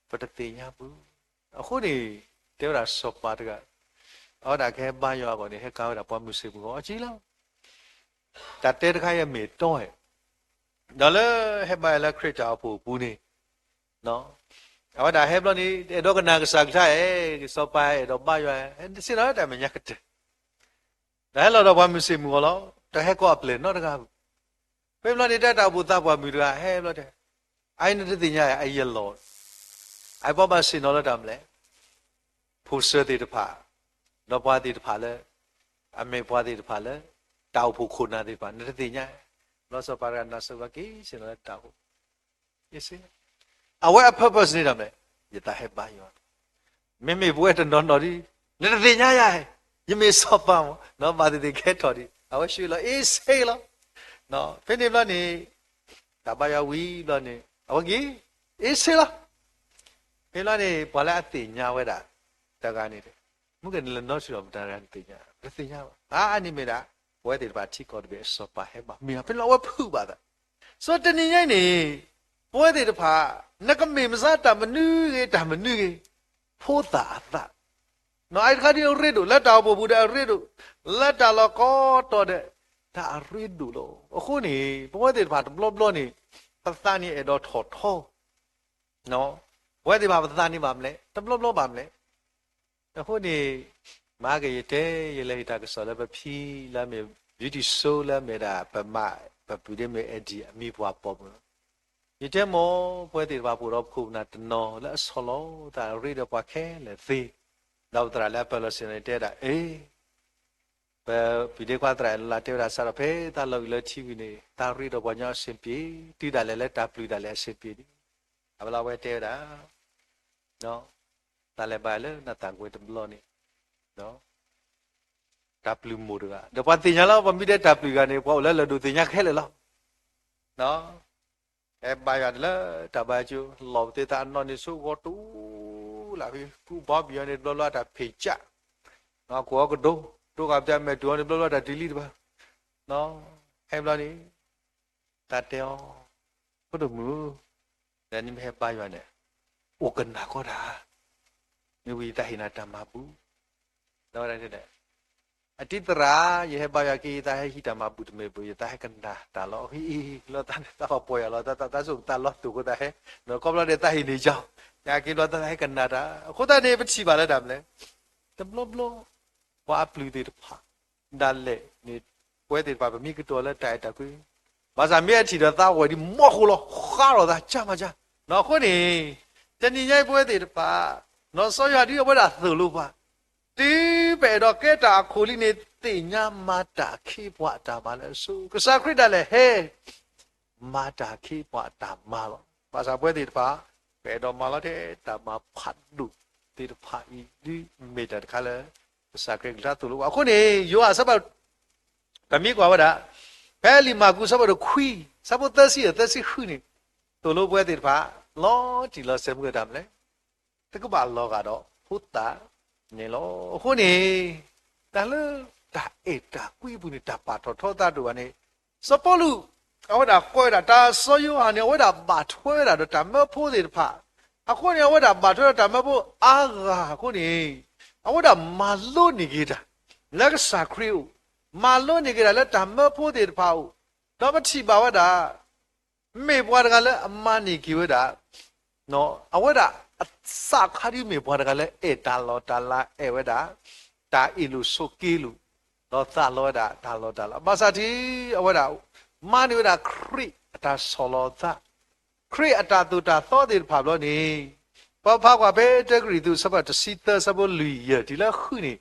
ပတတိညာဘူးအခုနေတဲရာစောပါတကအော်ဒါခဲပါရောကောနေဟဲကောတာပွားမှုစေဘူးအကြီးလားတတဲတခါရဲ့မေတော့ဟဲ့ဒါလည်းဟဲပါလက်ခရစ်တာဖို့ဘူးနေနော်အော်ဒါဟဲဘလနေတော့ကနာကစားခါရဲ့စောပါရဲ့တော့ပါရောစင်တော့တယ်မညကတဲ့ဒါလည်းတော့ပွားမှုစေမှုကောတဟဲကောအပလေနော်တကားဖေမလာနေတဲ့တာဘူတပ်ပွားမိရဟဲဘလို့တဲ့အိုင်းတဲ့တင်ညာရဲ့အယလောအိုင်ပေါ်ပါစင်တော့တမ်းလဲဖူစတဲ့တဖာတော့ပွားတဲ့တဖာလဲအမေပွားတဲ့တဖာလဲတောက်ဖို့ခုနာတဲ့တဖာနေတဲ့တင်ညာလောစပါရနာစဝကီစင်တော့တောက်ယစီအဝဲ purpose နေတယ်မယ်ယတဟဲပါယောမေမေဘွဲတနော်နော်ဒီနေတဲ့တင်ညာရဲ့ယမေစောပါနော်ပါတဲ့ခဲတော်ဒီအဝဲရှိလို့အေးဆေးလို့နော်ဖိနေဘလနေတပါယဝီဘလနေအဝကြီးအေးဆေးလားဖိလာနေဘလာအတိညာဝဲတာတကနေတယ်မှုကနေလနော်ရှိတော့တာရန်တိညာတိညာပါအာအနိမေတာဝဲတယ်ပါချီကော့ဘေဆောပါဟဲပါမီဖိလာဝဲဖူပါတာဆိုတနေညိုင်းနေပွဲတယ်တဖာနကမေမစားတာမနူးကြီးတာမနူးကြီးဖိုးတာသနော်အဲ့ခါဒီရစ်တို့လက်တော်ဘူးတဲ့ရစ်တို့လက်တော်လောကောတော်တဲ့ဒါအရိဒူလို့အခုနေဘဝတည်းဘာဘလော့ဘလော့နေပသနီအဲ့တော့ထော်ထော်နော်ဘဝတည်းဘာပသနီပါမလဲတဘလော့ဘလော့ပါမလဲတ အခုနေမာကရတဲ့ရလေတာကစောလည်းဖီလာမေ beauty show လည်းမေတာပပူတဲ့မေအဒီအမိဘွားပေါ်မလို့ရတဲ့မောပွဲတေဘာပူတော့ခုနာတနော်လဲဆောလောတာရီတော့ပါခဲလေသေးတော့တရာလည်းပလစနေတဲ့တာအေးဘယ်ဗီဒီယိုကွာတရာလာတဲ့ရာစားဖေးတာလောက်လဲချီပြီးနေတာရီတော့ဘာညာစင်ပြေတီတာလည်းတာပလူတာလည်းစင်ပြေအဘလာဝဲတဲ့တာနော်တာလည်းပါလဲနာတန်ကွေတဘလောနေနော်W မို့တော့ဘာတင်ညာလောက်မမိတဲ့ W ကနေပေါ့လဲလို့တင်ညာခဲလေလောက်နော်အဲဘာရတယ်တဘာကျူလောက်တဲ့တာနော်နေစုဝတူလာပြီခုဘာဘီရနေလောလာတာဖေချနော်ကိုကတော့ကပြမဲ့တူနေလောလာတာ delete ပါနော်အဲဘလာနေတတဲောဘုဒ္ဓမူဒါနိမဲပါရနေဩကနာကောတာမြဝီတဟိနာတမဘူးတော့တဲ့အတိတရာယေဟဘယာကိတာဟိတမပုတမေပုယတာဟကန်တာတာလောဟိလောတာတာပေါ်ရလောတာဆုတာလောတူကိုတာဟဲနော်ကောဘလာတဲ့တာဟိနေကြောင်းညာကိလောတာဟကန်နာတာခုတာနေပချီပါလဲတာမလဲတဘလဘလဝါပလူတဲ့ဖာဒါလေနေပွဲတဲ့ပါမိကတော်လဲတိုက်တာကွေဘာသာမြဲချီတော့သားဝယ်ဒီမော့ခုလောခါတော့တာချမချနော်ခုနေတဏိညိုက်ပွဲတဲ့ပါနော်ဆောရဒီဘဒါသလို့ပါတီးပဲတော့ကဲတာခိုလီနေတင်ညာမာတာခိဘွားတာပါလဲဆိုကစားခရစ်တယ်လေဟဲမာတာခိဘွားတာမာလို့ဘာသာပွဲတဲ့ပါပဲတော့မာလာတဲ့တာမာဖတ်ဒုတဲ့ဖာဤဒီမေတ္တာခါလဲကစားခရစ်လာတူလို့အခုနေယောအစပ်ဗမိကွာဝဒါဖဲလီမာကူစပ်တော့ခွီစပ်သက်စီခွီနေတူလို့ပွဲတဲ့ပါလောဒီလောဆဲမှုကတမ်းလဲတကဘာလောကတော့ဖုတာနေလို့ခုနေတာလတာအေတာကွေးဘူးနေတာပါတော့ထောတာတို့ကနေစပေါ်လူအဝဒါကွဲတာဒါဆောယောဟာနေဝဒါပါထွဲတာတော့တမဖို့တယ်ဖာအခုနေဝဒါပါထွဲတာမဖို့အာခုနေအဝဒါမာလို့နေကြတာလက်စာခရီးမာလို့နေကြတာလက်တမဖို့တယ်ဖာတော့မချိပါဝဒါမေဘွားတကလည်းအမနေကြဝဒါနော်အဝဒါစာခရီမေဘွားတကလည်းတာလောတာလာဝဒါတာအီလူဆိုကီလူတော့သာလောဒါတာလောတာလာဘာသာတီအဝဒါမာနီဝဒါခရီအတာဆောလောသာခရီအတာတူတာသောတယ်ဖာလို့နေပပကွာဘေတဂရီသူစပတ်တစီတစဘလူရဒီလာခုနေ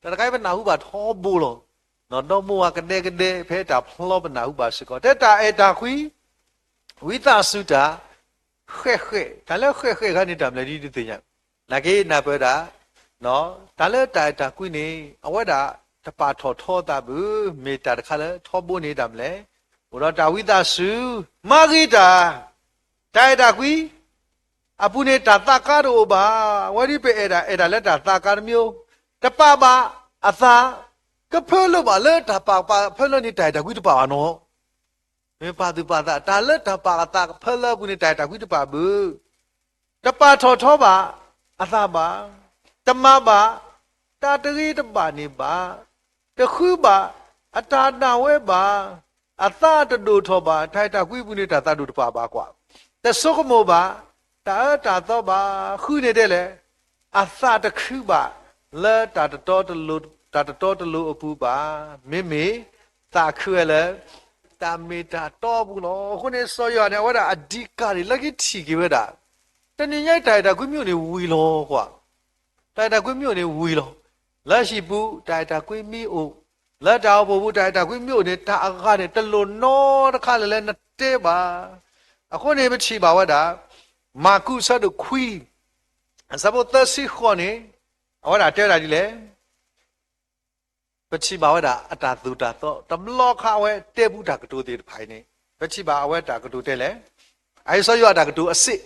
တကယ်ပဲနာဟုပါထောဘူးလို့နော်တော့မောကနေဖဲတာဖလောပနာဟုပါစကောတက်တာတာခွီဝိသစုတာခဲဒါလည်းခဲကနေတမ်းလေဒီတင်ရလာကေနာပဒါနော်ဒါလည်းတာကွိနေအဝဒတပါထောတာဘူးမေတ္တာတခါလဲထောဖို့နေတမ်းလေဘုရားတာဝိသစုမာဂိတာတာကွိအပုနေတာတကားတော့ပါဝရိပေအဲ့ဒါလက်တာတကားမျိုးတပပါအသာကဖလို့ပါလဲတပါဖလို့နေတာကွိတပါနော်မေပါသူပါတာလက်တပါတာဖလဘူးနေတာကွိတပါဘူးတပါထောပါအသာပါတမပါတာတရီတပါနေပါတခုပါအတာနာဝဲပါအသာတတူထောပါထိုက်တာကွိဘူးနေတာတတူတပါပါကွာတဆုကမောပါတာတော့ပါခုနေတဲ့လေအသာတခုပါလဲတာတော်တလူအပူပါမေတာခွဲလေတာမေတာတော့ဘူးလို့ခုနေစောရနေဝဒါအဓိကတွေလက်ကြီးထီကြဝဒါတနင်္ဂနွေတိုင်တာကွမြို့နေဝီလောကွာတိုင်တာကွမြို့နေဝီလောလက်ရှိဘူးတိုင်တာကွမီအိုလက်တော်ဘူးတိုင်တာကွမြို့နေတာအခါနေတလူနောတခါလည်းနဲ့တဲပါအခုနေမချီပါဝဒါမာကုဆတ်ခွီစဘတ်စီခေါနေဝဒါတဲတာဒီလေပချိပါဝဒါအတာသူတာတော့တမလောခဝဲတဲဘူးတာကတူတေဖိုင်နေပချိပါအဝဲတာကတူတဲလေအဲဆောရတာကတူအစစ်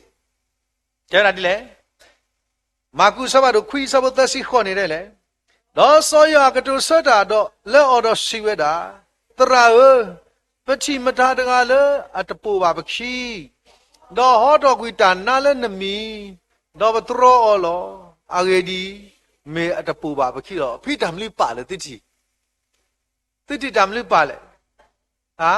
တဲတာဒီလေမာကုဆဘတ်ခွီစဘတ်စီခေါနေတယ်လေတော့ဆောရကတူဆတ်တာတော့လက်အော်တော့စီဝဲတာတရာပချိမတာတကလည်းအတပူပါပခီတော့ဟောတော့ကွီတာနာလည်းနမီတော့ဘထရောအော်လောအာဂေဒီမေအတပူပါပခီတော့ဖိတံမလိပါလေတိတိတံမလိပါလေဟာ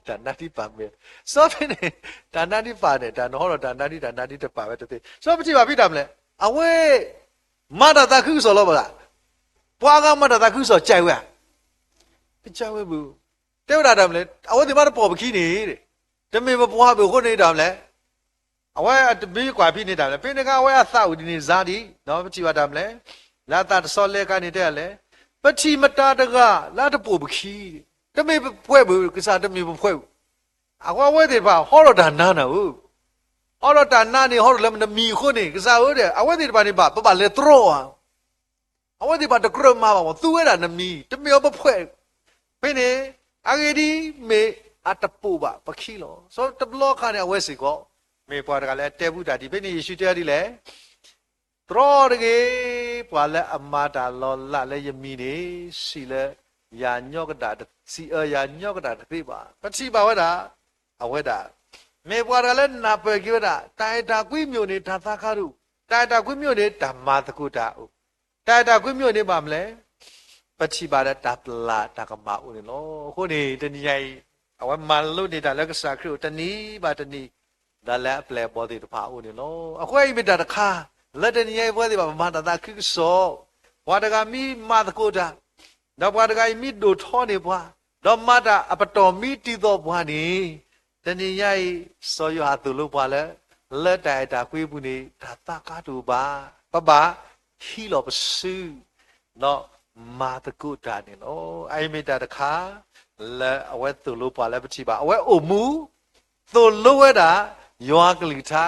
ဒါနာတိပါမေစောဖနေဒါနာတိပါတယ်ဒါနော်တော့ဒါနာတိတပါပဲတတိစောပချိပါဖိတံမလဲအဝဲ Mata taku solo bala. Puaga mata taku so jawa. Jawa bu. Tewda damle. Awa di mata pobki ni. Demi bapua bu ko ni damle. Awa at bi kwa pi ni damle. Pi ni ka awa sa udi ni zadi. No pati wa damle. La ta sole ka ni tele. Pati mata daga la ta pobki. Demi bapua bu kisa demi bapua. Awa wa di ba holo dan nana u. Holo dan nani holo lam na mi ko ni kisa u de. Awa di ba ni ba ba le tro. Awa di ba de kro ma ba tu da na mi. Demi bapua. Pi ni agedi me atapu ba pakilo. So tablo ka ni awa si ko. Me pa da le tebu da di pi ni Yesu te di le. Tro de ge pa le amada lo la le yemi ni si le ya nyok da si ya nyok da de ba. Pati ba wa da awa da. Me pa da le na pe ki da tai da kwi myo ni da tha kha ru. Tai da kwi myo ni da ma ta ku da u. Tai da kwi myo ni ba mle. Pati ba da da pla da ka ma u ni lo. Ko ni de ni yai awa ma lu ni da le ka sa kru ta ni ba ta ni. Da le ple bo di pa u ni lo. A ko ai me da kha. Le de ni yai bo di ba ma da da ku so. Wa da ga mi ma ta ku da. Da wa da ga mi do tho ni bwa. Do ma da a pa to mi ti do bwa ni. De ni yai so yo ha tu lu bwa le. Le dai da kwi bu ni da ta ka tu ba. Ba ba hi lo ba su. No ma ta ku da ni lo. Ai me da kha. Le a we tu lu bwa le pa chi ba. A we o mu. Tu lu we da. Yo a kli tha.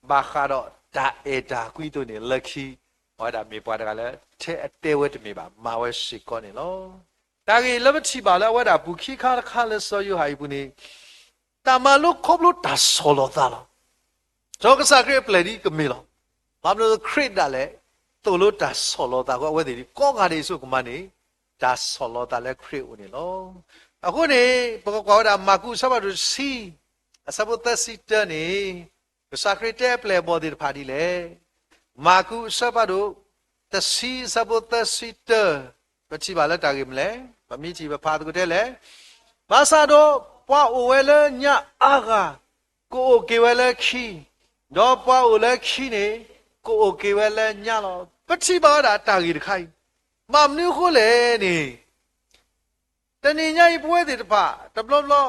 Ba kha do da e da kwi tu ni le khi. Wa da me bwa da le. Te a te we de me ba. Ma we si ko ni lo. Da ge le pa chi ba le wa da bu khi kha le so yo ha bu ni. Ta ma lu khop lu da so lo da lo. Jo ka sa kre ple di ka me lo. Ba lo kre da le. Tu lu da so lo da ko we di ko ga ni so ko ma ni. Da so lo da le kre u ni lo. A ko ni ba ko da ma ku sa ba du si. A sa bu ta si ta ni. Ka sa kre te ple bo di pa di le. Ma ku sa ba du ta si sa bu ta si ta. Ba chi ba le ta ge mle. Ba mi chi ba pa du te le. Ba sa do pa o we le nya a ga. Ko o ke we le khi. Do pa o le khi ni. Ko o ke we le nya lo. Ba chi ba da ta ge khai. Ma mnu ko le ni. Ta ni nya i pwe de pa. Ta blo blo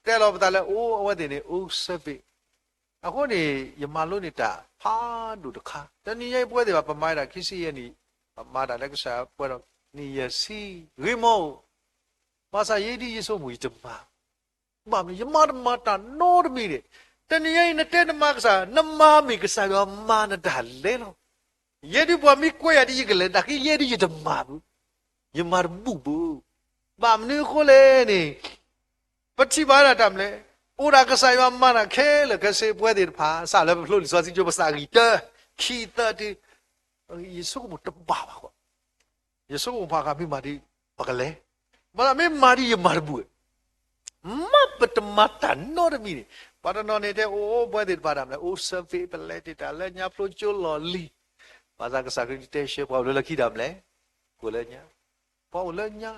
te lo ba ta le o we de ni o se bi. A ko ni ya ma lo ni ta pa du de kha. Ta ni nya i pwe de ba pa mai da khi si ye ni. Pa ma da le ka sa pwe do ni ye si. Ri mo. Ma sa ye di ye so mu yi de ma. Ma mi ya ma ta no de mi de. Ta ni ye ni te de ma ka sa na ma mi ka sa yo ma na da le lo. Ye di bwa mi kwe ya di ye ke le da ki ye di ye de ma bu. Ye ma bu bu. Ba mnu ko le ni. Pati ba da tam le. O da ka sa yo ma na ke le ka se pwe de pa sa le lo li so si jo ba sa gi ta. Ki ta di. Ye so ko mo ta ba ba ko. Ye so ko pa ka mi ma di ba ka le. Ba mi ma di ye ma bu. Ma pa ta ma ta no de mi. Ba da no ne de o pwe de pa da le. O se ve pe le de ta le nya flo jo lo li. Ba sa ka sa ki te she pa lo la ki da le. Ko le nya. Pa o le nya.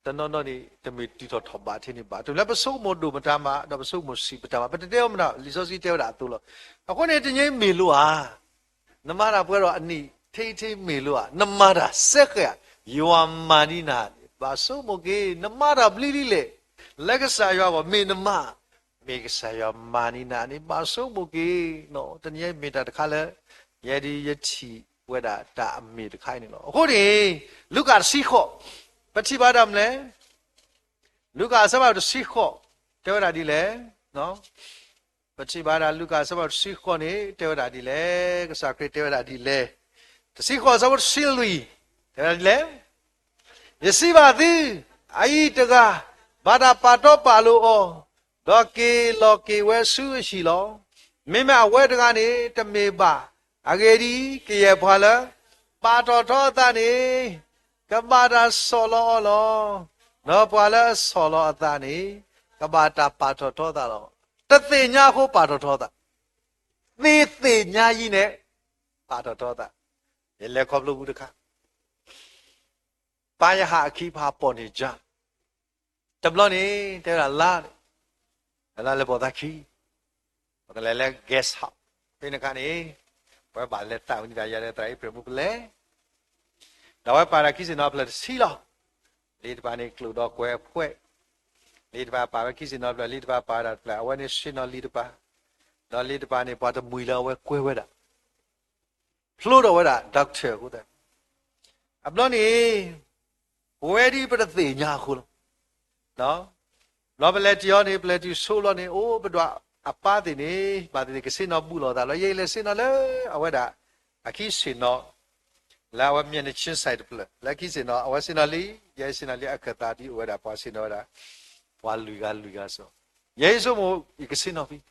Ta no no ni te mi ti to tho ba the ni ba. To le pa so mo do ma ta ma da pa so mo si pa ta ma. Pa te te ma na li so si te da tu lo. A ko ne te nyai me lo a. Na ma da pwe ro ani te me lo a. Na ma da se ka yo ma ni na. Ba so mo ke na ma da bli li le. Le ka sa yo ba me na ma. Me ka sa yo ma ni na ni ba so mo ke no te nyai me da kha le. Ye di ye chi pwe da ta me da khai ni lo. Ko ni lu ka si kho. Pa chi ba da mle. Lu ka sa ba du si kho. Te wa da di le. No. Pa chi ba da lu ka sa ba du si kho ni. Te wa da di le. Ka sa kre te wa da di le. Ta si kho sa ba du si lui. Te wa da di le. Ye si ba di. Ai ta ga. Ba da pa to pa lo o. Do ke lo ke we su shi lo. Me ma we da ga ni ta me ba. A ge di ke ye phwa la. Pa to tho ta ni. Ka ba da so lo lo. No phwa la so lo ta ni. Ka ba ta pa to tho ta lo. Ta te nya ko pa to tho ta. Te nya yi ne. Pa to tho ta. Ye le khop lo bu de kha. Pa ya ha khi pha po ni ja. Ta blo ni te la la. La le bo ta khi. Ba le guest house. Pe na ka ni. Where by let down the Yara try probably. Now, Parakis in Oblet Silo. Lead by include dog where quick. Lead by Parakis in Oblet, lead by Parat, when is she not lead by? Not lead by any part of Muila where quick. Pluto with that, doctor. I'm not here. Where do you put a thing, Yahoo? No? Not let you on it, let you soul on it. Oh, but a party, but the casino bull or that. Yellow sin on a weather. A kiss in no. Law of munition side play. Like he's in a was in a lee, yes, in a lee, a catati, where a passing order. While Luga so. Yes, more, you can see nothing.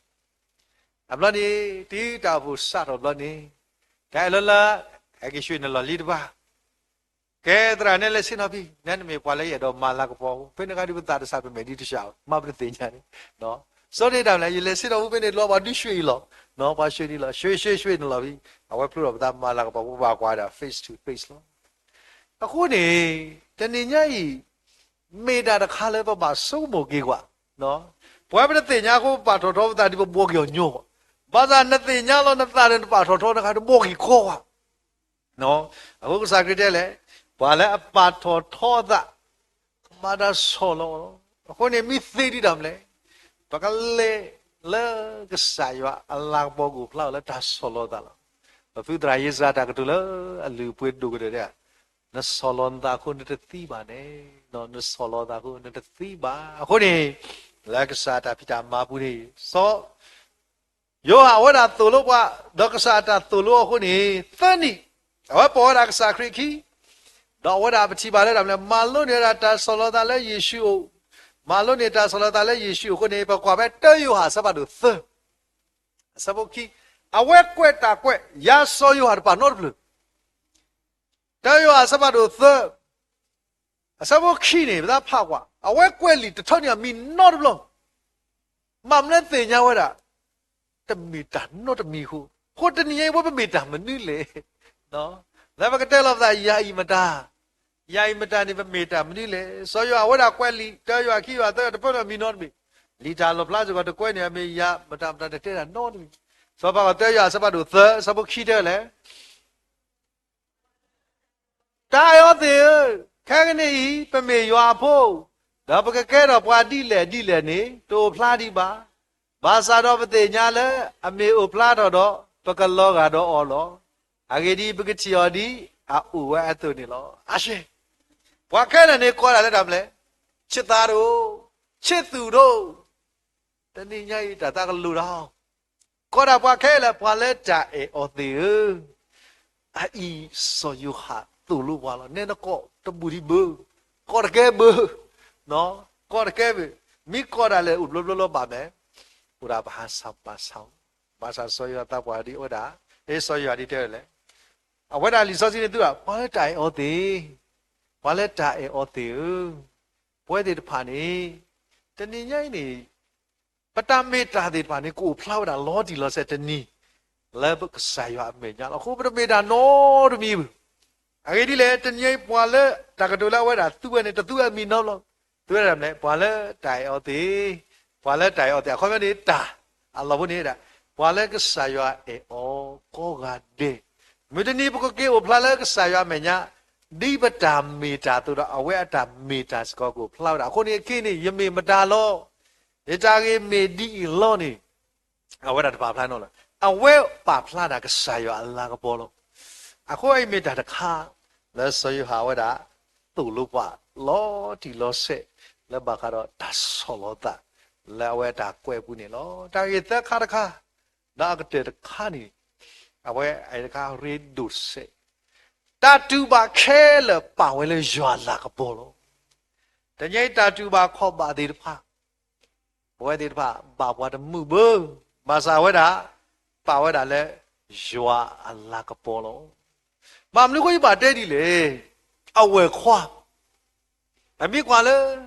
I'm not a tea, double sat of Lonnie. Kailala, I guess you in a lolita. Kedra ne lesin abi nan me kwale ya do malak po pe ne ka di ta sa pe me di sha ma pe te nya ni no so ni da la ye lesin do pe ne lo ba di shwe lo no ba shwe ni lo shwe ni lo bi awe plu do ta malak po ba kwa da face to face lo aku ni te ni nya yi me da da kha le ba ba so mo ke kwa no bwa pe te nya ko ba tho tho ta di bo kyo nyo ba za na te nya lo na ta de ba tho tho na ka do bo ki ko kwa no aku sa kri de le While a part or toda, Mother Solo, when a myth damle, Pacale, Le Gasaya, a lagbogu cloud, let us solo dollar. A few dry years at Agatula, a loop with do there. The solon da couldn't a thiba, no, the solo da couldn't a thiba, honey, like a sata pita mabuni. So, you are what at Tuluba, Docasata Tulu, honey, 30. Our poor Aksakri. Đó what up chi ba le dam le ma lo ne ta solo ta le Yesu ma lo ne ta solo ta le Yesu ko ne ba kwa ba te yu ha sa ba do th sa bo ki a we kwe ta kwe ya so yu ha ba no blu te yu ha sa ba do th a sa bo ki ne ba pha kwa a we kwe li ta thon ya mi no blu mam le te nya wa da ta mi ta no ta mi hu ko ta ni ye bo ba mi ta ma ni le no la ba ka te lo da ya I ma da Yai matani meta mnile, so you are what a quelli, tell you a key, I thought the put me not me. Lita lo plaza got the coin, I mean, ya, but I'm not a not me. So about tell you as about the third, some key there. Die on there, Kagani, per me, you are po. Double cat of what dealer, ne, to platiba. Basa of the nyala, a me o plato, Pacaloga or law. Agedi Bugatiodi, a uwa atonilo. Ashe. What can I call a little Chitaro, Chituro, the Nina Tataluda. Cora Wakela Paleta e or the I so you had Tuluwala, Nenako, the booty boo, Corgabu, no, Corgabu, me Corale Udlo Babe, would have had some sound. But I saw you at that body or that, they saw you at the tail. What I listen to do, Paleta or the Paleta e or the where did Pani? The Nini, but I made that Panico plowed a lot of loss at the knee. Level Saya made a hope made a no to me. I really let the Nye Pala, Takatula, where I two and it two me no long. Two of them, Pala, die or the Pala, die or the Comanita. I love it. Pala Saya e or Koga de. Mutiny Boke or Pala Saya Mena. Di batam mita tu dah awak ada mita sekolah pelaut. Aku ni kini yemi medalo. Ejagi medi ilo ni. Awak ada apa plan olah. Awak apa plan nak saya Allah kepolo. Aku ini mita dah kah. Lalu saya awak dah tu lupa. Lo di lo se. Lalu bakar dah solo dah. Lalu awak dah kue punya lo. Dah itu kah kah. Dah kita kah ni. Awak ada kah redus se. Tatu ba kele pa wele jwa la ka polo. Tanyai tatu ba kho ba de pha. Boy de pha ba wa de mu bo. Ba sa we da pa we da le jwa la ka polo. Ma mlu ko ba de di le. A we khwa. A mi kwa le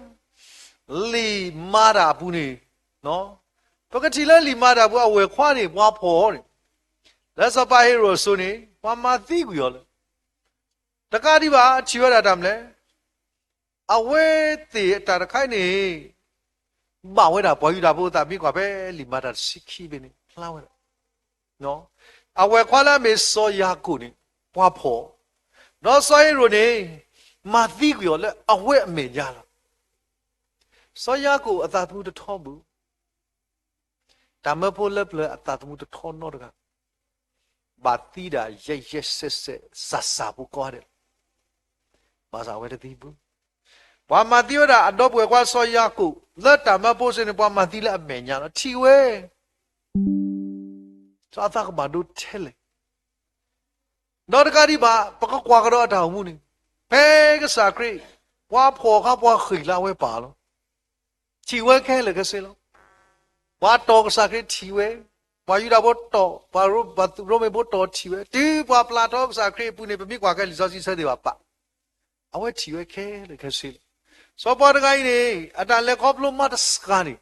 li ma da bu ni, no? Pakati le li ma da bu a we khwa ni bwa pho ni. La sa pa hero so ni, wa ma ti ku yo le. Takadiba, Chiva Damle. Away the Tarakaini. Baweda, boy, Dabu, Tabiquabe, Limada, Siki, flower. No, အဝဲခွာလာမေစောယာကိုနေပွားဖို့နော်စောရရိုနေမာတိကိုလေအဝဲအမေကြလားစောယာကိုအသာသမုတထောဘူးဒါမဖို့လက်လေအသာသမုတထောနော်တကဘာတိတာရဲ့ရဲ့ဆက်ဆက်ဆာဆာဘူးကောတယ်ဘာသာဝဲတတိဘူးဘာမတိရတာအတော့ပွဲကွာစောယာကိုလက်တာမဖို့စနေပွားမတိလက်အမေညာနော်ထီဝဲဆိုအသာကဘာတို့ထဲလေတော့တကဒီဘာပကကွာကတော့အထောင်မှုနေဘဲကစားခရီပွားဖော်ခပွားခိလာဝဲပါလို့ထီဝဲခဲလေကစလို့ဘာတော့ကစားခရီထီဝဲဘာယူတာဘောတော့ဘာရိုမေဘောတော့ထီဝဲဒီဘာပလာတော့ကစားခရီပူနေပမိကွာခဲလီစောစီဆဲတွေပါအဝဲထီဝဲခဲလေကစလို့စောပေါ်တကိုင်းနေအတလက်ကောပလိုမတ်စကားနေ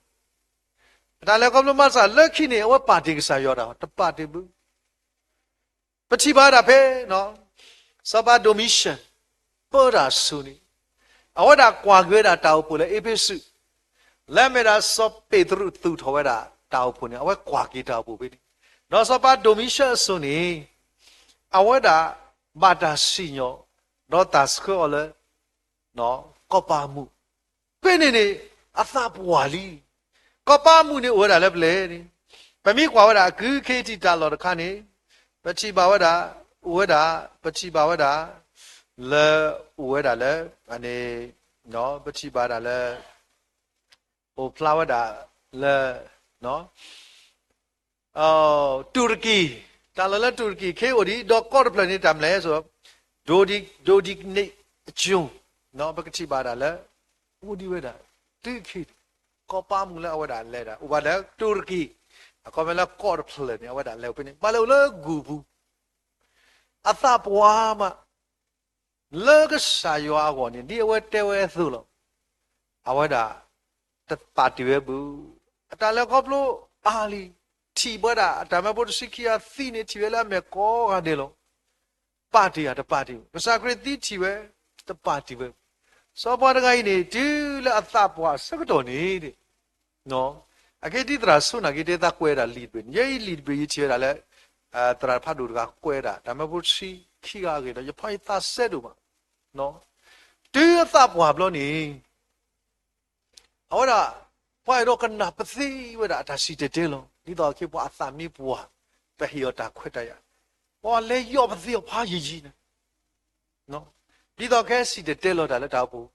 အတလက်ကောပလိုမတ်စာလက်ခိနေအဝဲပါတီကစားရောတာတပါတီဘူးပတိပါတာဖဲနော်စပါဒိုမီရှင်ပေါ်တာဆူနေအဝဲတာကွာခွဲတာတောက်ပို့လေအေဖိစုလက်မေတာစောပေတရုသူထော်ဝဲတာတောက်ပို့နေအဝဲကွာကေတောက်ပို့ပြီနော်စပါဒိုမီရှင်ဆူနေအဝဲတာဘာတာစီညောနော်တာစကောလေနော်ကောပါမှုပြင်းနေအသပွားလီကောပါမှုနေဝဲတာလည်းပလေပမိကွာဝဲတာဂူခေတီတာလော်တခါနေပချိပါဝဒဝဒပချိပါဝဒလေဝဒလေအနေနော်ပချိပါဒလေဟိုဖလာဝဒလေနော်အော်တူရကီတာလလတူရကီခေဝဒီဒေါ်ကော့ပလနေတမ်လဲဆိုဒိုဒီနေဂျုံနော်ပကချိပါဒလေဝဒီဝဒတိခိကောပါမူလေဝဒလေတာဥပါဒတူရကီအကောမလာကော့ပလနေဝဒလေပနေပါလို့လေဂူဘူးအသပွားမလောကစာရွာကောနေဒီအဝဲတဲဝဲသုလို့အဝဲတာတပါတီဝဲဘူးအတလည်းကောပလို့အာလီထီဘဒါအတမဘုဒ္ဓစိခိယသီနေထီဝဲလာမေကောကနေလို့ပါတီရတပါတီပစာခရတိထီဝဲတပါတီဝဲစောပွားတကိုင်းနေဒီလေအသပွားစကတော်နေတဲ့နော်အကေတိတရာဆုနာကေတေတာကွဲတာလီတွင်ယေလီဘီချေတာလေတရာဖတ်တို့ကကွဲတာဒါမှမဟုတ်စီခိကာကေတော့ရဖိုင်သဆက်တို့မှာနော်ဒီအသပွားဘလို့နေဟောတာဖွိုင်တော့ကနာပသိဝဒတာစီတဲလုံးဒီတော့ခေပွားအသမီပွားပဟီယတာခွတ်တရဟောလေရော့ပသိဖာရီကြီးနော်ဒီတော့ခဲစီတဲလို့တာလည်းတောက်ဘူး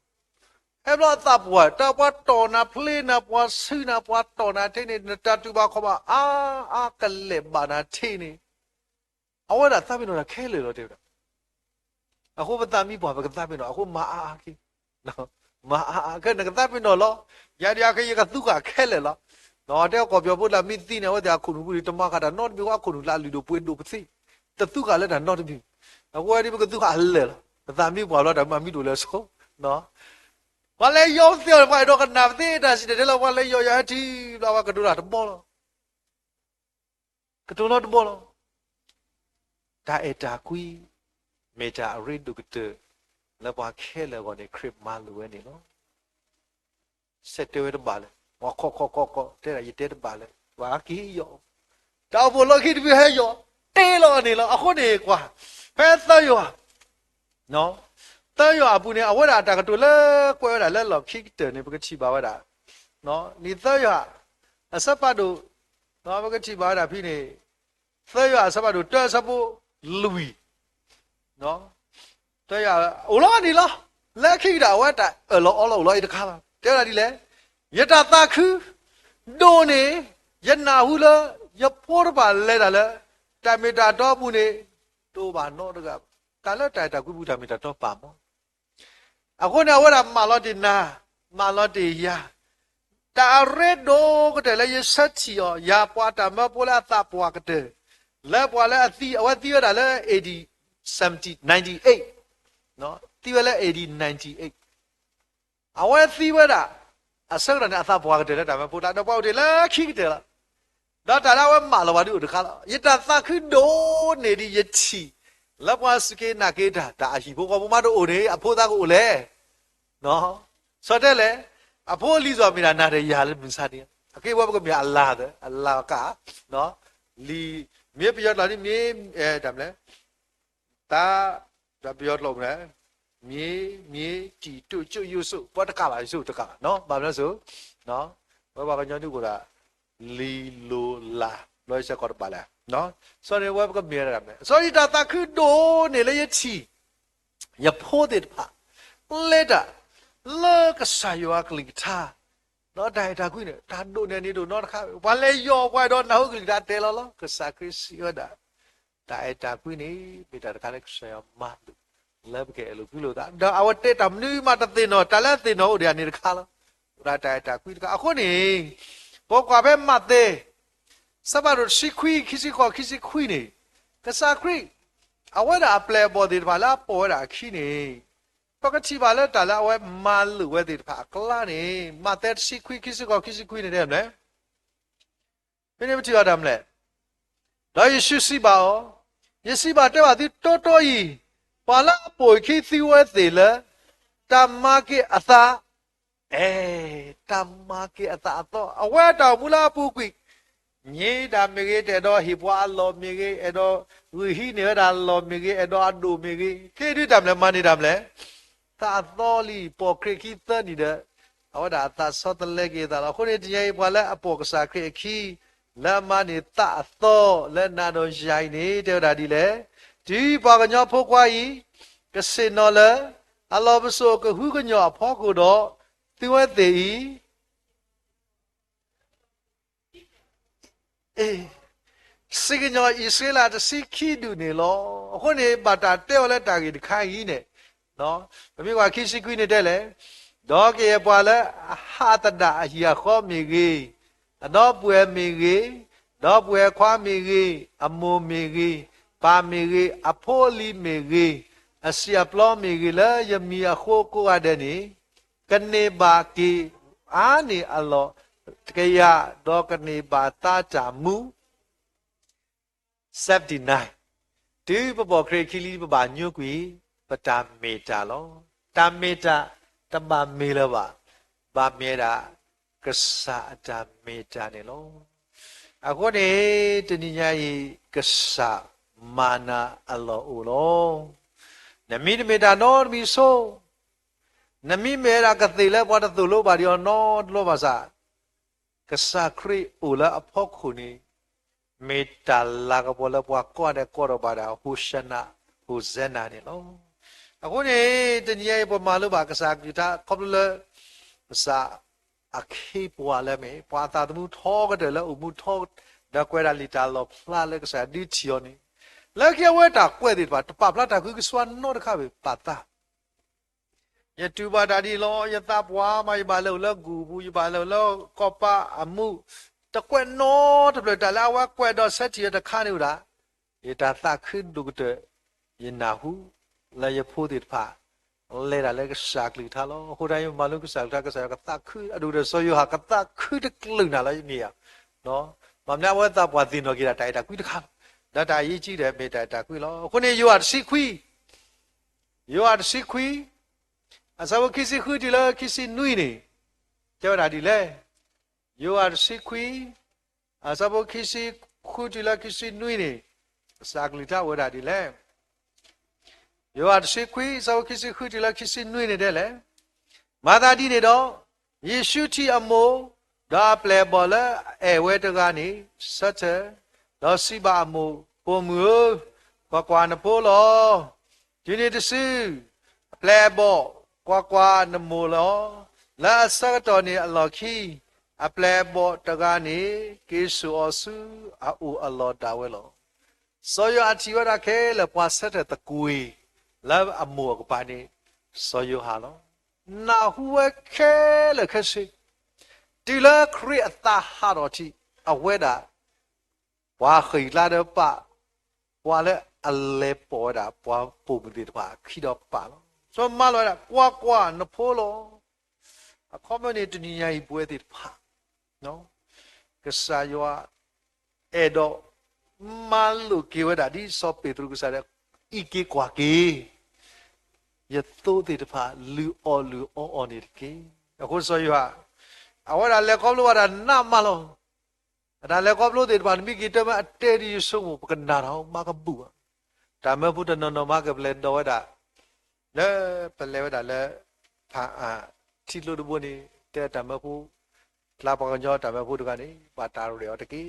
အဲ့ဘလို့အသပွားတော့ပွားတော်နာဖလေနာပွားဆီနာပွားတော်နာထိနေတတူပါခေါ်ပါအာကလေဘာနာထိနေအဝဲတာသပ်ပြီးတော့ခဲလေတော့တဲ့အခုပသမီပွားပကသပ်ပြီးတော့အခုမာအာခိနော်မာအာကနကသပ်ပြီးတော့လောရရခေကသူကခဲလေလောနော်တဲ့ကောပြောဖို့လာမိသိနေဝတဲ့ခုနကူတမခတာနော်ပြီးကခုနလာလူတို့ပွင့်တို့ပသိတသူကလည်းဒါနော်တပြီအခုအဲ့ဒီကသူကအလဲလောပသမီပွားတော့ဒါမှမိတို့လဲဆိုနော်ဘာလဲရောပြောဘာတော့ကနာသေးတာစီတယ်လောဘာလဲရောရတီလောကတူတာတပေါ်လောကတူတော့တပေါ်လောဒါအတာကွီမေတာရိဒုကတလဘခဲလကောနေခရစ်မာလူဝဲနေနော်စက်တဲဝဲတပါလေဝါခောတဲ့ရတဲ့တပါလေဝါကီယောတောက်ဖို့လောခိတပြဟဲယောတဲလောနေလောအခုနေကွာဖဲသယောနော်တဲယောအပူနေအဝဲတာတကတူလဲကွဲတာလဲလောခိတဲ့နေပကချိပါဝဲတာနော်နေတဲယောအစပတ်တို့နော်ပကချိပါဝဲတာဖိနေတဲယောအစပတ်တို့တဲစဖို့လူီနော်တဲ့ရအိုလောနေလားလက်ခိတာဝတ်တာလောတခါပါတဲ့ရဒီလေယတတာခုဒိုနေယနာဟုလယဖောပါလဲတာလေတမီတာတော့ဘူးနေတို့ပါနော်တကတာလက်တိုင်တာကုဘူးတမီတာတော့ပါမောအခုနေဝရမာလောတိနာမာလောတိယာတာရဲဒိုကတဲ့လေယဆက်ချီယာပွားတာမပေါ်လာတာပွားကတဲ့လဲပွားလဲအသီအဝတ်သီရတာလဲ80 70 98နော်တီဝဲလဲ80 98အဝဲသီဝဲတာအစရနဲ့အသပွားကတဲ့ဒါမှပူတာတော့ပေါ့တယ်လားခိကတဲ့လားတော့တာဝဲမာလဝဒီဥဒခါယတသခိဒိုနေဒီယချီလပွားစကေနာကေတာဒါအရှိဘုကဘမတို့အိုနေအဖိုးသားကိုလဲနော်ဆိုတဲ့လေအဖိုးလီဆိုမိတာနာတယ်ရာလဲမစားတယ်အကေဘဘကမြအလာတဲ့အလာကနော်လီ မြေပြောလာဒီမြေဒါမလဲဒါပြောလို့မလဲမြေကြည်တူကျွတ်ရွစုပေါ်တကပါစုတကနော်ဘာလို့ဆိုနော်ဘာကညတူကလီလိုလာလောချက်ကောပါလားနော် sorry ဝဘကမြေရမယ် sorry တာခုဒိုနေလေချီရဖို့တဲ့ပါလက်တာလောကဆာယောကလိတာနော်တိုင်တာကွိနေတာဒိုနေနေဒိုနော်တခါဘာလဲယောပွားတော့နောက်ကလိတာတဲလောကဆာခရစီယောဒါတိုင်တာကွိနေပေတာတခါလက်ဆာယောမတ်လက်ကဲလို့ပြုလို့ဒါအဝတက်တမနူးမတသိနော်တလက်သိနော်ဦးရနေတခါလောဒါတိုင်တာကွိတခါအခုနေဘောကွာပဲမတ်သေးစဘာရရှိခွိခီစီခွာခီစီခွိနေကဆာခရိအဝဲတာပလေဘော်ဒီဘာလာပေါ်တာခီနေပကတိဘာလာတလာဝဲမာလူဝဲဒီဖာကလာနေမတ်တဲ့ရှိခွိခီစီခွာခီစီခွိနေတယ်မလဲဘယ်နေမတိရတာမလဲဒါယေရှုစီပါဩယေစီပါတဲ့ပါဒီတော်တော်ကြီးဘာလာပေါ်ခီစီဝဲသေးလားတမကေအသာတမကေအသာတော့အဝဲတော်မူလာပူကွိမြေဒါမြေတဲ့တော့ဟိဘွာလောမြေအဲ့တော့ဝီဟိနေတာလောမြေအဲ့တော့အဒိုမြေခေဒီတမ်လဲမနီတမ်လဲသာတော်လီပေါ်ခရခိသနီတဲ့အဝဒါသာစောတလေကေတာခုနေတရားဘွာလဲအပေါ်ကစားခရခိလာမနီတာသောလဲနာတော့ရိုင်းနေတဲ့ဒါဒီလေဒီပါကညောဖို့ကွာကြီးကစင်နော်လဲအလောဘဆိုကဟုကညောဖောကိုတော့သူဝဲသေးစိကညောဣစလာတစိခိဒူနေလောအခုနေဘာတာတဲဝလက်တာကြီးတခိုင်ကြီးနဲ့နော်မမေကခိစိကွိနေတဲ့လေဒေါကေပွာလဲဟာတဒအဟိယခောမေကြီးအတော့ပွဲမေကြီးတော့ပွဲခွာမေကြီးအမိုမေကြီးပါမေကြီးအဖိုးလီမေကြီးအစီအပလောမေကြီးလဲယမီအခုကိုရတဲ့နေကနေပါကီအာနေအလောတကရတော့ကနေပါတာကြမှု79ဒီပပခရခီလီပပညုကွီပတာမေတာလောတာမေတာတမမေလပါဘာမေတာကဆာတာမေတာနေလောအခုနေတဏိညာယီကဆာမာနာအလောအိုလောနမိတမေတာနောမီဆိုနမိမေရာကတိလဲဘောတသူလို့ပါဒီနောလို့ပါစာကဆာခရီအိုလာအဖို့ခုနေမေတ္တာလာကဘောလဘွားကောတဲ့ကောရပါတာဟူရှနာဟူဇနာနေလောအခုနေတညရဲ့ပေါ်မှာလို့ပါကစားကြတာကောပလစာအခီပွာလဲမေပွာတာတမှုထောကတဲ့လဲဥမှုထောဒကွဲတာလီတာလောဖလာလဲကစားဒီချီယောနေလက်ကျဝဲတာကွဲတယ်ပါတပပလာတာခုကစွာနောတခါပဲပါတာယတူပါတာဒီလောယတာပွားမယပါလို့လောဂူဘူးယပါလို့လောကောပါအမှုတကွဲ့နောတပလတလာဝကွဲ့တော့ဆက်ချီတခါနေဦးတာယတာသခိဒုကတဲ့ယနာဟုလဲယဖို့တိဖာလဲတာလဲကစားကလီထားလောဟိုတိုင်းမလုံးကစားတာကစားကသခိအဒူရဆိုယဟာကသခိတကလုံနာလဲမြေရနော်မမြဝဲတာပွားတင်တော့ကြတာတိုက်တာကွီတခါဒါတာရေးကြည့်တယ်မေတ္တာကွီလောခုနေယောအစီခွီယောအစီခွီအစဝခိစီခွီဒီလာခိစီနွိနေကျော်တာဒီလဲယောအစီခွီအစဝခိစီခွီဒီလာခိစီနွိနေစာကလီတာဝဒါဒီလဲယောအစီခွီစဝခိစီခွီဒီလာခိစီနွိနေတယ်လေမာသာဒီနေတော့ယေရှုတီအမိုဒါပလေဘောလာဝဲတကနေစတ်တယ်လောစီဘာအမိုပုံမူကွာနပိုးလောဒီနေ့တစီပလေဘောကွာနမိုးလောလာစတ်တော်နေအလော်ခီအပလေဘောတကနေကေဆူအဆူအူအလော်တာဝဲလောစောယအချီဝရခဲလပွားဆက်တဲ့တကွေလာအမိုကပါနေစောယဟာလောနာဟူဝခဲလခရှိဒီလာခရီအတာဟာတော်တီအဝဲတာဝါခိလာတဲ့ပါဝါလဲအလဲပေါ်တာပွားပုံဒီတပါခိတော့ပါလောဆိုမလောတာကွာနဖိုးလောအခေါမနေတနီယာပွဲတဲ့ပါနော်ကစားယောအဲ့တော့မလူကေဝဒါဒီစောပေတရုကစားတဲ့ဤကေကွာကေယတိုတဲ့တပါလူအောနေတကေအခုဆိုယောအဝရလဲကောလို့ဝရနာမလော ဒါလည်းကောပလို့တဲ့ဘာမိကိတမအတဲဒီဆုံးမကနာတော့မကဘူးဒါမဖို့တနော်မကပလဲတော့ဒါလဲပလဲဒါလဲဖာတီလို့တဘနေတဲ့ဒါမဖို့လာပကကြောဒါမဖို့တကနေပါတာရရောတကီ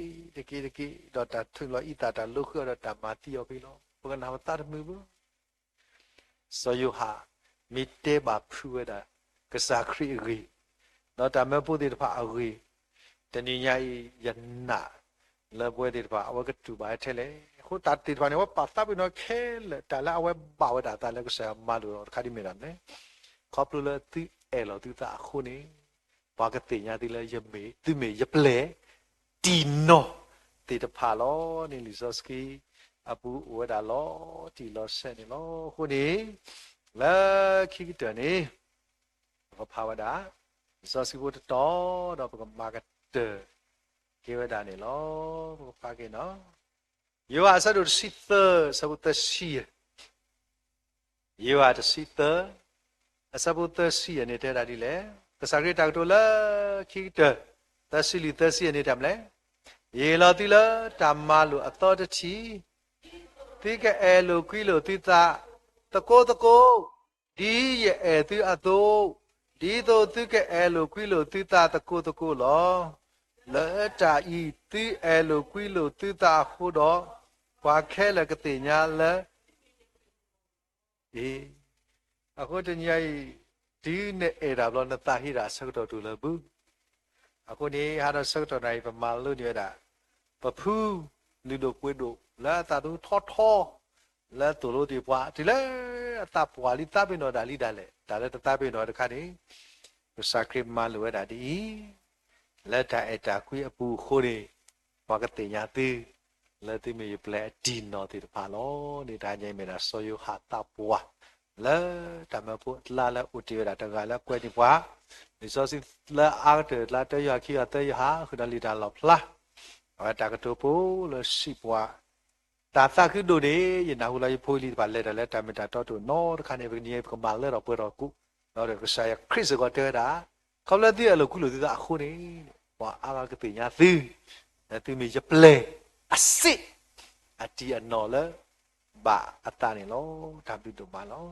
တော့တာထွလို့ဣတာတာလုခရတာမတိရောပြီလို့ဘကနာမတာမှုဘူးဆိုယဟာမိတေဘာဖူဝဒါကစားခရီရီတော့ဒါမဖို့တဲ့ဖာအရီတဏိညာယနာလပွဲတဲ့ဖာအဝကတူပါထဲလေခုတတ်တဲ့ဖာနေဝပတ်တာပြီးတော့ခဲလေတာလာအဝဘာဝဒါတာလည်းကစားမလို့ခါဒီမီရန်လေခေါပလူလတီအဲလောတူတာခုနေဘာကတိညာတိလဲယမေတိမေယပလေတီနိုတေတဖာလောနေလီဇော့စကီအပူဝဒါလောတီလောဆဲနေလောခုနေလာခိကတနေဘာဖာဝဒါဇော့စကီဝတ်တော့ပကမာကတေကေဝဒါနေလောဘာဖာကေနော်ယောအဆဒုစီသဆဘတစီယောအတစီသအဆဘတစီနေတဲ့ဒါဒီလေကစားရတောက်တိုလာခိတသစီလီသစီနေတယ်မလဲရေလာတိလာတမလိုအတော်တချီတိကအဲလိုခွီလိုတိတာတကိုဒီရဲ့အဲသူအတိုးဒီတို့တိကအဲလိုခွီလိုတိတာတကိုလောလဲတာဤတိအဲလိုခွီလိုတိတာဟုတော့ဘာခဲလကတိညာလဲအခုတညဒီနဲ့အဲ့ဒါဘလို့နတာဟိရာဆက်တော်တူလဘူးအခုနေဟာတော့ဆက်တော်နိုင်ပမာလို့နေတာပဖူးလူတို့ကွေးတို့လာတာတို့ထောလာတူလို့ဒီပွားဒီလေအတပွားလီတပ်ပင်တော်ဒါလီဒါလေဒါလည်းတပ်ပင်တော်တခါနေစခရစ်မလို့ရတာဒီလက်တာအတာကွေးအပူခိုးနေဘာကတိညာသေးလက်တိမေပလက်ဒီနော်ဒီပါလောနေတာညိမေတာဆိုယဟာတပ်ပွားလာတမဖို့လာလာဥတီရတာကလာကွဲဒီပွားဒီစောစီလာအားတလာတရခိအတရဟာခဒလီတာလောက်ဖလားအတာကတူပိုလစီပွားတာသခုဒိုနေယနာဟူလာဖိုလီပါလက်တယ်လက်တမတာတော့တူနော်တခါနေပြီးနေကမလဲတော့ပွဲတော့ကုတော့ရဆာယခရစ်ကတဲတာခေါလက်တိအလကုလို့ဒီတာအခုနေပွားအားကတိညာသီတိမီရပလေအစစ်အတီအနော်လဲဘာအတာနေလောဒါပြီးတော့ပါလော